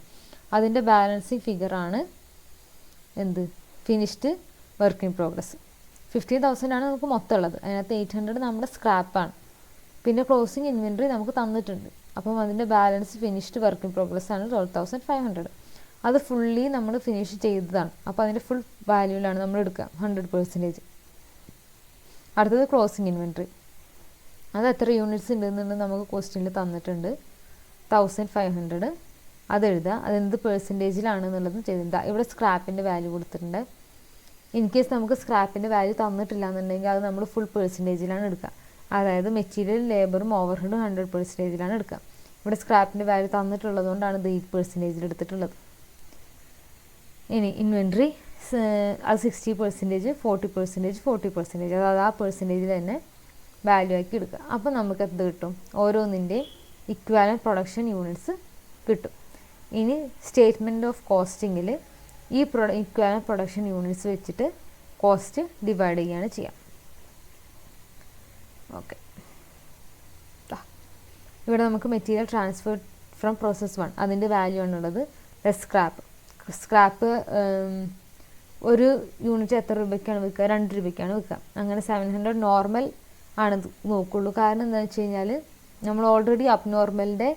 അതിൻ്റെ ബാലൻസിങ് ഫിഗറാണ് എന്ത്? Finished work in progress. 15,000 ആണ് നമുക്ക് മൊത്തം ഉള്ളത്. അതിനകത്ത് 800 നമ്മുടെ സ്ക്രാപ്പാണ്. പിന്നെ ക്ലോസിങ് ഇൻവെൻറ്ററി നമുക്ക് തന്നിട്ടുണ്ട്. അപ്പം അതിൻ്റെ balance finished work in progress ആണ് 12,500. അത് ഫുള്ളി നമ്മൾ ഫിനിഷ് ചെയ്തതാണ്. അപ്പോൾ അതിൻ്റെ ഫുൾ വാല്യൂവിലാണ് നമ്മൾ എടുക്കുക, 100%. അടുത്തത് ക്ലോസിങ് ഇൻവെൻറ്ററി. അത് എത്ര യൂണിറ്റ്സ് ഉണ്ടെന്നുള്ളത് നമുക്ക് ക്വസ്റ്റ്യനിൽ തന്നിട്ടുണ്ട്. 1,500 അതെഴുതുക. അതെന്ത് പെർസെൻറ്റേജിലാണെന്നുള്ളതും ചെയ്തിട്ടുണ്ട്. ഇവിടെ സ്ക്രാപ്പിൻ്റെ വാല്യൂ കൊടുത്തിട്ടുണ്ട്. ഇൻ കേസ് നമുക്ക് സ്ക്രാപ്പിൻ്റെ വാല്യൂ തന്നിട്ടില്ല എന്നുണ്ടെങ്കിൽ അത് നമ്മൾ ഫുൾ പെർസെൻറ്റേജിലാണ് എടുക്കുക. അതായത് മെറ്റീരിയൽ, ലേബറും ഓവർഹെഡും 100%ലാണ് എടുക്കുക. ഇവിടെ സ്ക്രാപ്പിൻ്റെ വാല്യൂ തന്നിട്ടുള്ളത് കൊണ്ടാണ് ഇത് 8% എടുത്തിട്ടുള്ളത്. ഇനി ഇൻവെൻട്രി അത് 60%, 40%, 40%. അതായത് ആ പെർസെൻറ്റേജിൽ തന്നെ വാല്യൂ ആക്കി എടുക്കുക. അപ്പോൾ നമുക്ക് എന്ത് കിട്ടും? ഓരോന്നിൻ്റെയും ഇക്വാലൻറ്റ് പ്രൊഡക്ഷൻ യൂണിറ്റ്സ് കിട്ടും. ഇനി സ്റ്റേറ്റ്മെൻറ്റ് ഓഫ് കോസ്റ്റിങ്ങിൽ ഈ ഇക്വാലൻറ്റ് പ്രൊഡക്ഷൻ യൂണിറ്റ്സ് വെച്ചിട്ട് കോസ്റ്റ് ഡിവൈഡ് ചെയ്യുകയാണ് ചെയ്യുക. ഓക്കെ, ഇവിടെ നമുക്ക് മെറ്റീരിയൽ ട്രാൻസ്ഫർ ഫ്രം പ്രോസസ് 1 അതിൻ്റെ വാല്യൂ ആണുള്ളത്. സ്ക്രാപ്പ് ഒരു യൂണിറ്റ് എത്ര രൂപയ്ക്കാണ് വിൽക്കുക? 2 രൂപയ്ക്കാണ് വിൽക്കുക. അങ്ങനെ 700 നോർമൽ ആണ് നോക്കുള്ളൂ. കാരണം എന്താണെന്ന് വെച്ച് കഴിഞ്ഞാൽ നമ്മൾ ഓൾറെഡി അബ്നോർമലിൻ്റെ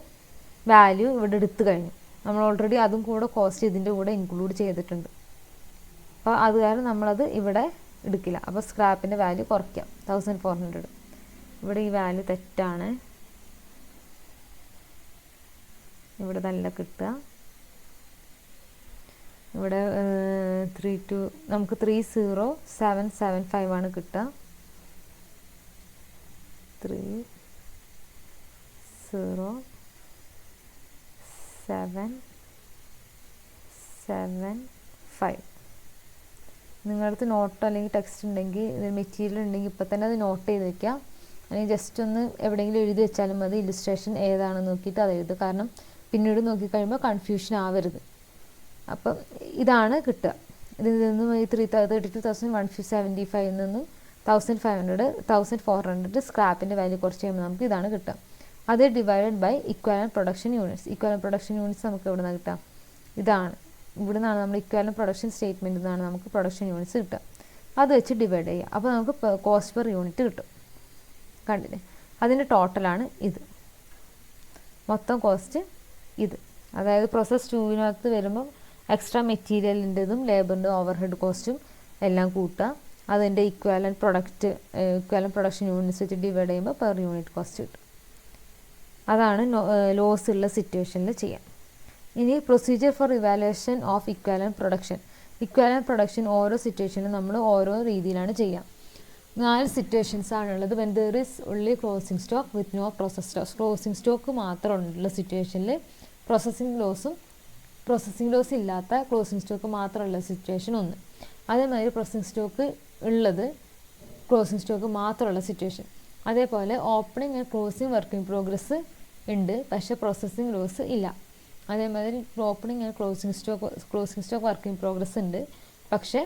വാല്യൂ ഇവിടെ എടുത്തു കഴിഞ്ഞു. നമ്മൾ ഓൾറെഡി അതും കൂടെ കോസ്റ്റ് ഇതിൻ്റെ കൂടെ ഇൻക്ലൂഡ് ചെയ്തിട്ടുണ്ട്. അപ്പോൾ അത് കാരണം നമ്മളത് ഇവിടെ എടുക്കില്ല. അപ്പോൾ സ്ക്രാപ്പിൻ്റെ വാല്യൂ കുറയ്ക്കാം, 1,400. ഇവിടെ ഈ വാല്യൂ തെറ്റാണ്, ഇവിടെ നല്ല കിട്ടുക. ഇവിടെ നമുക്ക് 30,775 ആണ് കിട്ടുക. 30,775. നിങ്ങളടുത്ത് നോട്ടോ അല്ലെങ്കിൽ ടെക്സ്റ്റ് ഉണ്ടെങ്കിൽ, മെറ്റീരിയൽ ഉണ്ടെങ്കിൽ ഇപ്പം തന്നെ അത് നോട്ട് ചെയ്ത് വെക്കുക. അല്ലെങ്കിൽ ജസ്റ്റ് ഒന്ന് എവിടെയെങ്കിലും എഴുതി വെച്ചാലും മതി. ഇല്ലുസ്ട്രേഷൻ ഏതാണെന്ന് നോക്കിയിട്ട് അത് എഴുതുക. കാരണം പിന്നീട് നോക്കിക്കഴിയുമ്പോൾ കൺഫ്യൂഷൻ ആവരുത്. അപ്പം ഇതാണ് കിട്ടുക. ഇതിൽ നിന്നും ഈ 32,175 നിന്നും 1,400 സ്ക്രാപ്പിൻ്റെ വാല്യൂ കുറച്ച് കഴിയുമ്പോൾ നമുക്ക് ഇതാണ് കിട്ടുക. അത് divided by equivalent production units. Equivalent production units നമുക്ക് എവിടെ നിന്നാണ് കിട്ടുക? ഇതാണ്. ഇവിടെ നിന്നാണ് നമ്മൾ ഇക്വാലൻറ്റ് പ്രൊഡക്ഷൻ സ്റ്റേറ്റ്മെൻറ്റിൽ നിന്നാണ് നമുക്ക് പ്രൊഡക്ഷൻ യൂണിറ്റ്സ് കിട്ടുക. അത് വെച്ച് ഡിവൈഡ് ചെയ്യുക. അപ്പോൾ നമുക്ക് കോസ്റ്റ് പെർ യൂണിറ്റ് കിട്ടും. കണ്ടില്ലേ? അതിൻ്റെ ടോട്ടലാണ് ഇത്. മൊത്തം കോസ്റ്റ് ഇത്. അതായത് പ്രോസസ് 2-നകത്ത് വരുമ്പം എക്സ്ട്രാ മെറ്റീരിയലിൻ്റെതും ലേബറിൻ്റെ ഓവർഹെഡ് കോസ്റ്റും എല്ലാം കൂട്ടുക. അതിൻ്റെ ഇക്വാലൻറ്റ് പ്രൊഡക്ഷൻ യൂണിറ്റ്സ് വെച്ച് ഡിവൈഡ് ചെയ്യുമ്പോൾ പെർ യൂണിറ്റ് കോസ്റ്റ് കിട്ടും. അതാണ് ലോസ് ഉള്ള സിറ്റുവേഷനിൽ ചെയ്യാം. ഇനി procedure for evaluation of equivalent production. Equivalent production ഓരോ സിറ്റുവേഷനും നമ്മൾ ഓരോ രീതിയിലാണ് ചെയ്യുക. 4 സിറ്റുവേഷൻസ് ആണുള്ളത്. When there is only closing stock with no process loss. Closing stock മാത്രമുള്ള സിറ്റുവേഷനിൽ പ്രോസസ്സിംഗ് ലോസ് ഇല്ലാത്ത ക്ലോസിംഗ് സ്റ്റോക്ക് മാത്രമുള്ള സിറ്റുവേഷൻ ഒന്ന്. അതേമാതിരി പ്രോസസ്സിംഗ് സ്റ്റോക്ക് ഉള്ളത് ക്ലോസിംഗ് സ്റ്റോക്ക് മാത്രമുള്ള സിറ്റുവേഷൻ. അതേപോലെ opening and closing work in progress ഉണ്ട്, പക്ഷേ പ്രോസസ്സിംഗ് ലോസ് ഇല്ല. അതേമാതിരി opening and closing stock work in progress ഉണ്ട്, പക്ഷേ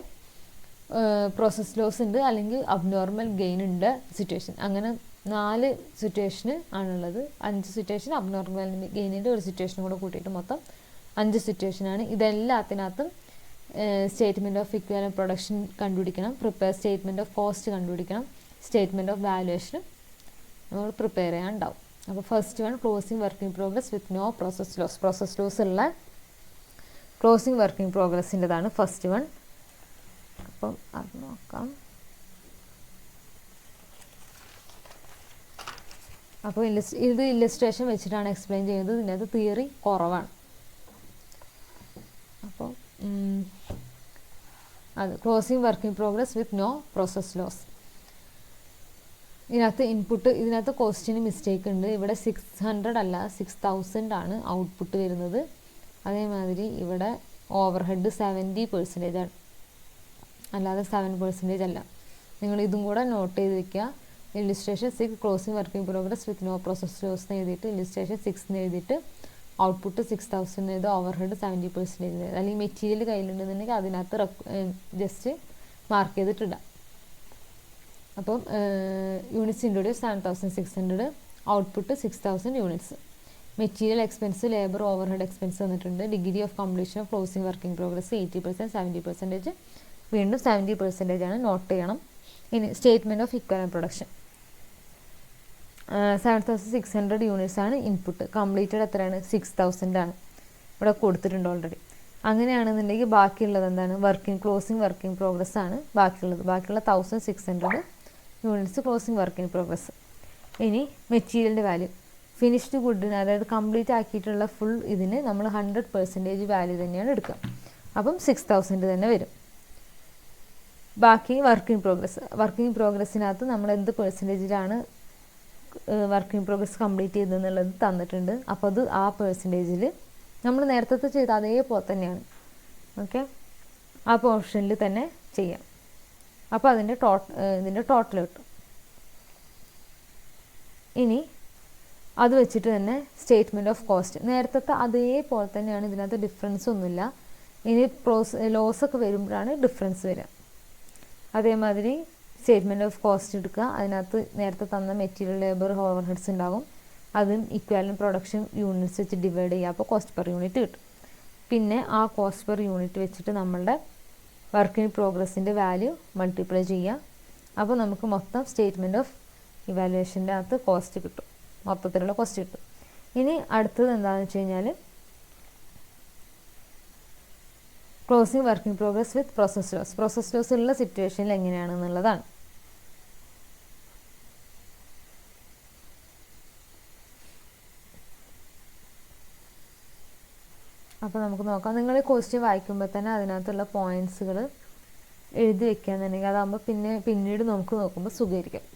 പ്രോസസ് ലോസ് ഉണ്ട് അല്ലെങ്കിൽ അബ്നോർമൽ ഗെയിൻ ഉണ്ട് സിറ്റുവേഷൻ. അങ്ങനെ 4 സിറ്റുവേഷന് ആണുള്ളത്. 5 സിറ്റുവേഷൻ അബ്നോർമൽ ഗെയിനിൻ്റെ ഒരു സിറ്റുവേഷനും കൂടെ കൂട്ടിയിട്ട് മൊത്തം 5 സിറ്റുവേഷനാണ്. ഇതെല്ലാത്തിനകത്തും സ്റ്റേറ്റ്മെൻറ്റ് ഓഫ് ഇക്വാലൻറ്റ് പ്രൊഡക്ഷൻ കണ്ടുപിടിക്കണം, പ്രിപ്പയർ സ്റ്റേറ്റ്മെൻറ്റ് ഓഫ് കോസ്റ്റ് കണ്ടുപിടിക്കണം, സ്റ്റേറ്റ്മെൻറ്റ് ഓഫ് വാല്യുവേഷനും നമ്മൾ പ്രിപ്പയർ ചെയ്യാനുണ്ടാവും. അപ്പോൾ first one closing work in progress with no process loss. Process loss ഉള്ള ക്ലോസിംഗ് വർക്ക് ഇൻ പ്രോഗ്രസിൻ്റെതാണ് ഫസ്റ്റ് വൺ. അപ്പം അത് നോക്കാം. അപ്പോൾ ഇത് ഇല്ലസ്ട്രേഷൻ വെച്ചിട്ടാണ് എക്സ്പ്ലെയിൻ ചെയ്യുന്നത്. ഇതിനകത്ത് തിയറി കുറവാണ്. അപ്പോൾ അത് closing work in progress with no process loss. ഇതിനകത്ത് ക്വസ്റ്റ്യന് മിസ്റ്റേക്ക് ഉണ്ട്. ഇവിടെ 600 അല്ല 6000 ആണ് ഔട്ട്പുട്ട് വരുന്നത്. അതേമാതിരി ഇവിടെ ഓവർഹെഡ് 70% ആണ്, അല്ലാതെ 7% അല്ല. നിങ്ങൾ ഇതും കൂടെ നോട്ട് ചെയ്ത് വെക്കുക. Illustration 6 closing working progress with no process loss എന്ന് എഴുതിയിട്ട് ഇല്ലുസ്ട്രേഷൻ 6 എന്ന് എഴുതിയിട്ട് ഔട്ട്പുട്ട് 6000 എഴുതുക, ഓവർ ഹെഡ് 70% എഴുതുക. അല്ലെങ്കിൽ മെറ്റീരിയൽ കയ്യിലുണ്ടെന്നുണ്ടെങ്കിൽ അതിനകത്ത് ജസ്റ്റ് മാർക്ക് ചെയ്തിട്ടിടാം. അപ്പം units introduce 7600, output 6000 units. Material expense, labour, overhead expense വന്നിട്ടുണ്ട്. Degree of completion of closing working progress 80%, 70%. വീണ്ടും 70% ആണ്, നോട്ട് ചെയ്യണം. ഇനി statement of equivalent production 7600 units ആണ് ഇൻപുട്ട്. കംപ്ലീറ്റഡ് എത്രയാണ്? 6000 ആണ്. ഇവിടെ കൊടുത്തിട്ടുണ്ട് ഓൾറെഡി. അങ്ങനെയാണെന്നുണ്ടെങ്കിൽ ബാക്കിയുള്ളത് എന്താണ്? ക്ലോസിംഗ് വർക്കിംഗ് പ്രോഗ്രസ് ആണ് ബാക്കിയുള്ളത്. ബാക്കിയുള്ള 1600 യൂണിറ്റ്സ് ക്ലോസിംഗ് വർക്കിംഗ് പ്രോഗ്രസ്. ഇനി മെറ്റീരിയലിൻ്റെ വാല്യൂ ഫിനിഷ്ഡ് ഗുഡിന്, അതായത് കംപ്ലീറ്റ് ആക്കിയിട്ടുള്ള ഫുൾ ഇതിന് നമ്മൾ 100% വാല്യൂ തന്നെയാണ് എടുക്കുക. അപ്പം 6000 തന്നെ വരും. ബാക്കി വർക്കിംഗ് പ്രോഗ്രസ്സിനകത്ത് നമ്മൾ എന്ത് പെർസെൻറ്റേജിലാണ് വർക്കിംഗ് പ്രോഗ്രസ് കംപ്ലീറ്റ് ചെയ്തെന്നുള്ളത് തന്നിട്ടുണ്ട്. അപ്പോൾ അത് ആ പെർസെൻറ്റേജിൽ നമ്മൾ നേരത്തെ ചെയ്ത അതേപോലെ തന്നെയാണ്. ഓക്കെ, ആ പോർഷനിൽ തന്നെ ചെയ്യാം. അപ്പോൾ ഇതിൻ്റെ ടോട്ടൽ കിട്ടും. ഇനി അത് വെച്ചിട്ട് തന്നെ സ്റ്റേറ്റ്മെൻറ്റ് ഓഫ് കോസ്റ്റ് നേരത്തെ അതേപോലെ തന്നെയാണ്. ഇതിനകത്ത് ഡിഫറൻസ് ഒന്നുമില്ല. ഇനി ലോസൊക്കെ വരുമ്പോഴാണ് ഡിഫറൻസ് വരിക. അതേമാതിരി സ്റ്റേറ്റ്മെൻറ്റ് ഓഫ് കോസ്റ്റ് എടുക്കുക. അതിനകത്ത് നേരത്തെ തന്ന മെറ്റീരിയൽ, ലേബർ, ഓവർ ഹെഡ്സ് ഉണ്ടാകും. അതും ഇക്വാലന്റ് പ്രൊഡക്ഷൻ യൂണിറ്റ്സ് വെച്ച് ഡിവൈഡ് ചെയ്യുക. അപ്പോൾ കോസ്റ്റ് പെർ യൂണിറ്റ് കിട്ടും. പിന്നെ ആ കോസ്റ്റ് പെർ യൂണിറ്റ് വെച്ചിട്ട് നമ്മളുടെ വർക്കിംഗ് പ്രോഗ്രസിൻ്റെ വാല്യൂ മൾട്ടിപ്ലൈ ചെയ്യുക. അപ്പോൾ നമുക്ക് മൊത്തം സ്റ്റേറ്റ്മെൻറ്റ് ഓഫ് ഇവാലുവേഷൻ്റെ അകത്ത് കോസ്റ്റ് കിട്ടും, മൊത്തത്തിലുള്ള കോസ്റ്റ് കിട്ടും. ഇനി അടുത്തത് എന്താണെന്ന് വെച്ച് കഴിഞ്ഞാൽ closing working progress with process loss ഉള്ള സിറ്റുവേഷനിൽ എങ്ങനെയാണെന്നുള്ളതാണ്. അപ്പോൾ നമുക്ക് നോക്കാം. നിങ്ങൾ ക്വസ്റ്റ്യൻ വായിക്കുമ്പോൾ തന്നെ അതിനകത്തുള്ള പോയിൻറ്റ്സുകൾ എഴുതി വെക്കുകയാണെന്നുണ്ടെങ്കിൽ അതാകുമ്പോൾ പിന്നീട് നമുക്ക് നോക്കുമ്പോൾ സുഖമായിരിക്കും.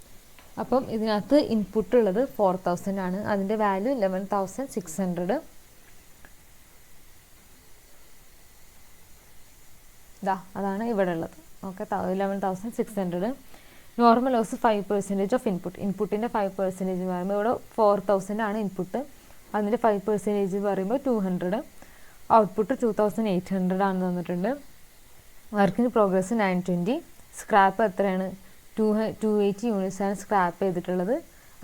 അപ്പം ഇതിനകത്ത് ഇൻപുട്ട് ഉള്ളത് 4000 ആണ്. അതിൻ്റെ വാല്യൂ 11600. അതാണ് ഇവിടെ ഉള്ളത്. ഓക്കെ, 11600. നോർമൽ ലോസ് 5% ഓഫ് ഇൻപുട്ടിൻ്റെ 5% പറയുമ്പോൾ ഇവിടെ 4000 ആണ് ഇൻപുട്ട്. അതിൻ്റെ 5% പറയുമ്പോൾ 200. ഔട്ട്പുട്ട് 2800 ആണ് തന്നിട്ടുണ്ട്. Working progress 920. സ്ക്രാപ്പ് എത്രയാണ്? 280 യൂണിറ്റ്സ് ആണ് സ്ക്രാപ്പ് ചെയ്തിട്ടുള്ളത്.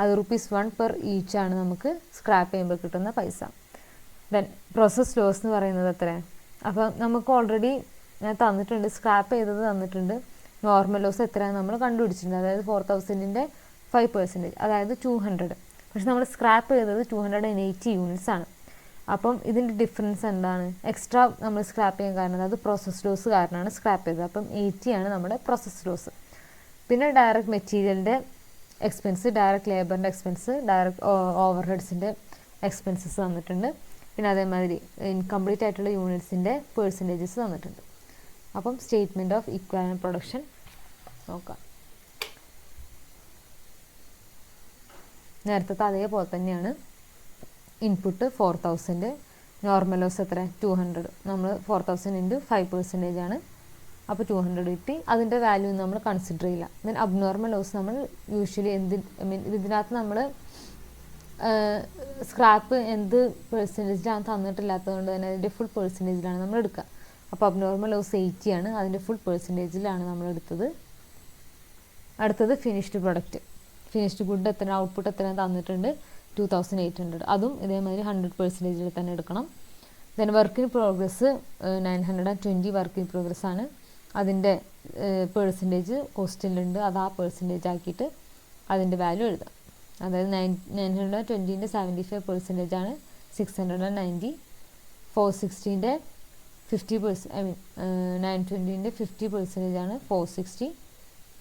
അത് ₹1 പെർ ഈച്ച് ആണ് നമുക്ക് സ്ക്രാപ്പ് ചെയ്യുമ്പോൾ കിട്ടുന്ന പൈസ. ദെൻ പ്രോസസ് ലോസ് എന്ന് പറയുന്നത് എത്രയാണ്? അപ്പം നമുക്ക് ഓൾറെഡി ഞാൻ തന്നിട്ടുണ്ട്, സ്ക്രാപ്പ് ചെയ്തത് തന്നിട്ടുണ്ട്. നോർമൽ ലോസ് എത്രയാണ് നമ്മൾ കണ്ടുപിടിച്ചിട്ടുണ്ട്. അതായത് 4000ൻ്റെ 5%, അതായത് 200. പക്ഷെ നമ്മൾ സ്ക്രാപ്പ് ചെയ്തത് 280 യൂണിറ്റ്സ് ആണ്. അപ്പം ഇതിൻ്റെ ഡിഫറൻസ് എന്താണ്? എക്സ്ട്രാ നമ്മൾ സ്ക്രാപ്പ് ചെയ്യാൻ കാരണം അത് പ്രോസസ് ലോസ് കാരണമാണ് സ്ക്രാപ്പ് ചെയ്തത്. അപ്പം 80 ആണ് നമ്മുടെ പ്രോസസ് ലോസ്. പിന്നെ ഡയറക്റ്റ് മെറ്റീരിയലിൻ്റെ എക്സ്പെൻസ്, ഡയറക്റ്റ് ലേബറിൻ്റെ എക്സ്പെൻസ്, ഡയറക്റ്റ് ഓവർ ഹെഡ്സിൻ്റെ എക്സ്പെൻസസ് തന്നിട്ടുണ്ട്. പിന്നെ അതേമാതിരി ഇൻകംപ്ലീറ്റ് ആയിട്ടുള്ള യൂണിറ്റ്സിൻ്റെ പെർസെൻറ്റേജസ് തന്നിട്ടുണ്ട്. അപ്പം സ്റ്റേറ്റ്മെൻറ്റ് ഓഫ് ഇക്വലന്റ് പ്രൊഡക്ഷൻ നോക്കാം. നേരത്തെ അതേപോലെ തന്നെയാണ്. ഇൻപുട്ട് 4000, നോർമൽ ലോസ് എത്ര? 200. നമ്മൾ 4000 ഇൻറ്റു 5% ആണ്. അപ്പോൾ 200 കിട്ടി. അതിൻ്റെ വാല്യൂ നമ്മൾ കൺസിഡർ ചെയ്യില്ല. ദെൻ അബ്നോർമൽ ലോസ് നമ്മൾ യൂഷ്വലി ഇതിനകത്ത് നമ്മൾ സ്ക്രാപ്പ് എന്ത് പെർസെൻറ്റേജിലാണ് തന്നിട്ടില്ലാത്തതുകൊണ്ട് തന്നെ അതിൻ്റെ ഫുൾ പെർസെൻറ്റേജിലാണ് നമ്മൾ എടുക്കുക. അപ്പോൾ അബ്നോർമൽ ലോസ് 80 ആണ്. അതിൻ്റെ ഫുൾ പെർസെൻറ്റേജിലാണ് നമ്മൾ എടുത്തത്. അടുത്തത് ഫിനിഷ്ഡ് പ്രൊഡക്റ്റ്. ഫിനിഷ്ഡ് ഗുഡ് എത്ര, ഔട്ട്പുട്ട് എത്ര തന്നിട്ടുണ്ട്? 2800. അതും ഇതേമാതിരി 100%ൽ തന്നെ എടുക്കണം. Then working progress 920 working progress ആണ്. അതിൻ്റെ പെർസെൻറ്റേജ് ക്വസ്റ്റ്യനിലുണ്ട്. അത് ആ പെർസെൻറ്റേജ് ആക്കിയിട്ട് അതിൻ്റെ വാല്യൂ എഴുതാം. അതായത് 920ൻ്റെ 75% ആണ് 690. 460ൻ്റെ 50%, 920ൻ്റെ 50% ആണ് 460.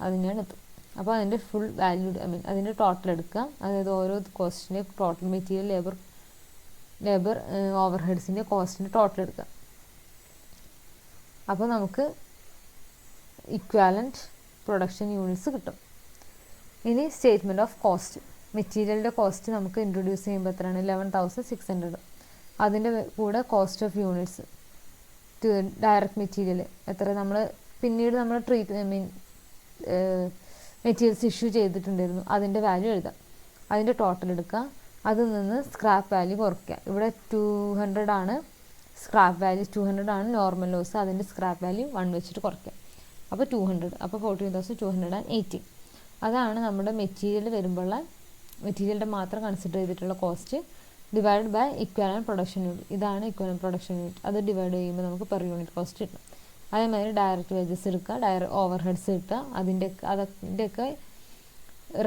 അതിനാണ് എത്തും. അപ്പോൾ അതിൻ്റെ ഫുൾ വാല്യൂ അതിൻ്റെ ടോട്ടൽ എടുക്കുക. അതായത് ഓരോ കോസ്റ്റിൻ്റെ ടോട്ടൽ, മെറ്റീരിയൽ, ലേബർ ഓവർ ഹെഡ്സിൻ്റെ കോസ്റ്റിൻ്റെ ടോട്ടൽ എടുക്കുക. അപ്പോൾ നമുക്ക് ഇക്വാലൻറ്റ് പ്രൊഡക്ഷൻ യൂണിറ്റ്സ് കിട്ടും. ഇനി സ്റ്റേറ്റ്മെൻറ്റ് ഓഫ് കോസ്റ്റ്. മെറ്റീരിയലിൻ്റെ കോസ്റ്റ് നമുക്ക് ഇൻട്രൊഡ്യൂസ് ചെയ്യുമ്പോൾ എത്രയാണ്? 11600. അതിൻ്റെ കൂടെ cost of units, direct material എത്ര നമ്മൾ പിന്നീട് നമ്മൾ മെറ്റീരിയൽസ് ഇഷ്യൂ ചെയ്തിട്ടുണ്ടായിരുന്നു, അതിൻ്റെ വാല്യൂ എഴുതാം. അതിൻ്റെ ടോട്ടൽ എടുക്കുക, അതിൽ നിന്ന് സ്ക്രാപ്പ് വാല്യൂ കുറയ്ക്കുക. ഇവിടെ 200 ആണ് സ്ക്രാപ്പ് വാല്യൂ, 200 ആണ് നോർമൽ ലോസ്, അതിൻ്റെ സ്ക്രാപ്പ് വാല്യൂ 1 വെച്ചിട്ട് കുറയ്ക്കുക. അപ്പോൾ 200, അപ്പോൾ 14,280. അതാണ് നമ്മുടെ മെറ്റീരിയൽ വരുമ്പോഴുള്ള, മെറ്റീരിയലിൻ്റെ മാത്രം കൺസിഡർ ചെയ്തിട്ടുള്ള cost divide by equivalent production unit. ഇതാണ് ഇക്വാലൻറ്റ് പ്രൊഡക്ഷൻ യൂണിറ്റ്. അത് ഡിവൈഡ് ചെയ്യുമ്പോൾ നമുക്ക് പെർ യൂണിറ്റ് കോസ്റ്റ് കിട്ടും. അതേമാതിരി ഡയറക്റ്റ് വേജസ് എടുക്കുക, ഓവർ ഹെഡ്സ് കിട്ടുക, അതിൻ്റെയൊക്കെ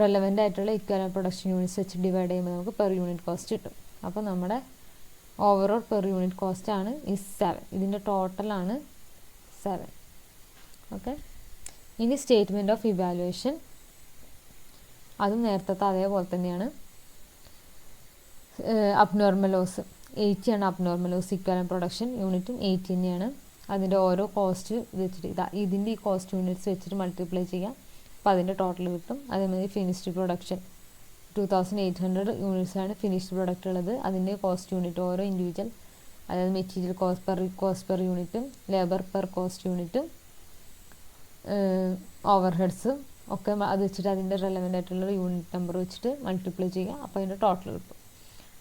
റെലവൻ്റ് ആയിട്ടുള്ള ഇക്വാലൻറ്റ് പ്രൊഡക്ഷൻ യൂണിറ്റ്സ് വെച്ച് ഡിവൈഡ് ചെയ്യുമ്പോൾ നമുക്ക് പെർ യൂണിറ്റ് കോസ്റ്റ് കിട്ടും. അപ്പോൾ നമ്മുടെ ഓവറോൾ പെർ യൂണിറ്റ് കോസ്റ്റ് ആണ് ഈ 7. ഇതിൻ്റെ ടോട്ടലാണ് 7. ഓക്കെ, ഇനി സ്റ്റേറ്റ്മെൻറ്റ് ഓഫ് ഇവാലുവേഷൻ, അതും നേരത്തെ അതേപോലെ തന്നെയാണ്. അബ്നോർമൽ ലോസ് 80 ആണ്. അബ്നോർമൽ ലോസ് ഇക്വാലൻറ്റ് പ്രൊഡക്ഷൻ യൂണിറ്റും 80 തന്നെയാണ്. അതിൻ്റെ ഓരോ കോസ്റ്റ് വെച്ചിട്ട് ഇതിൻ്റെ ഈ കോസ്റ്റ് യൂണിറ്റ്സ് വെച്ചിട്ട് മൾട്ടിപ്ലൈ ചെയ്യാം, അപ്പോൾ അതിൻ്റെ ടോട്ടൽ കിട്ടും. അതേമാതിരി ഫിനിഷ്ഡ് പ്രൊഡക്ഷൻ 2800 യൂണിറ്റ്സാണ് ഫിനിഷ്ഡ് പ്രൊഡക്റ്റ് ഉള്ളത്. അതിൻ്റെ കോസ്റ്റ് യൂണിറ്റ് ഓരോ ഇൻഡിവിജ്വൽ, അതായത് മെറ്റീരിയൽ കോസ്റ്റ് പെർ യൂണിറ്റും ലേബർ പെർ കോസ്റ്റ് യൂണിറ്റും ഓവർ ഹെഡ്സും ഒക്കെ അത് വെച്ചിട്ട് അതിൻ്റെ റെലവൻ്റ് ആയിട്ടുള്ള യൂണിറ്റ് നമ്പർ വെച്ചിട്ട് മൾട്ടിപ്ലൈ ചെയ്യുക, അപ്പോൾ അതിൻ്റെ ടോട്ടൽ കിട്ടും.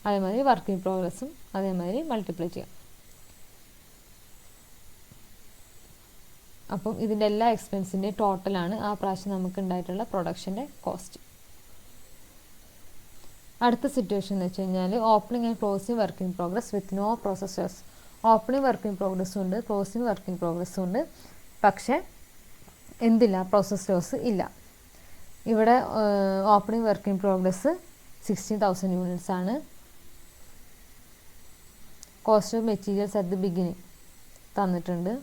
അതേമാതിരി വർക്ക് ഇൻ പ്രോഗ്രസ്സും അതേമാതിരി മൾട്ടിപ്ലൈ ചെയ്യാം. അപ്പം ഇതിൻ്റെ എല്ലാ എക്സ്പെൻസിൻ്റെയും ടോട്ടലാണ് ആ പ്രാവശ്യം നമുക്ക് ഉണ്ടായിട്ടുള്ള പ്രൊഡക്ഷൻ്റെ കോസ്റ്റ്. അടുത്ത സിറ്റുവേഷൻ എന്ന് വെച്ച് കഴിഞ്ഞാൽ opening and closing work in progress with no processors. Opening work in പ്രോഗ്രസ്സും ഉണ്ട്, ക്ലോസിംഗ് വർക്ക് ഇൻ പ്രോഗ്രസ്സും ഉണ്ട്, പക്ഷേ എന്തില്ല, പ്രോസസ് ലോസ് ഇല്ല. ഇവിടെ opening work in progress 16,000 units ആണ്. Cost of materials at the beginning തന്നിട്ടുണ്ട്.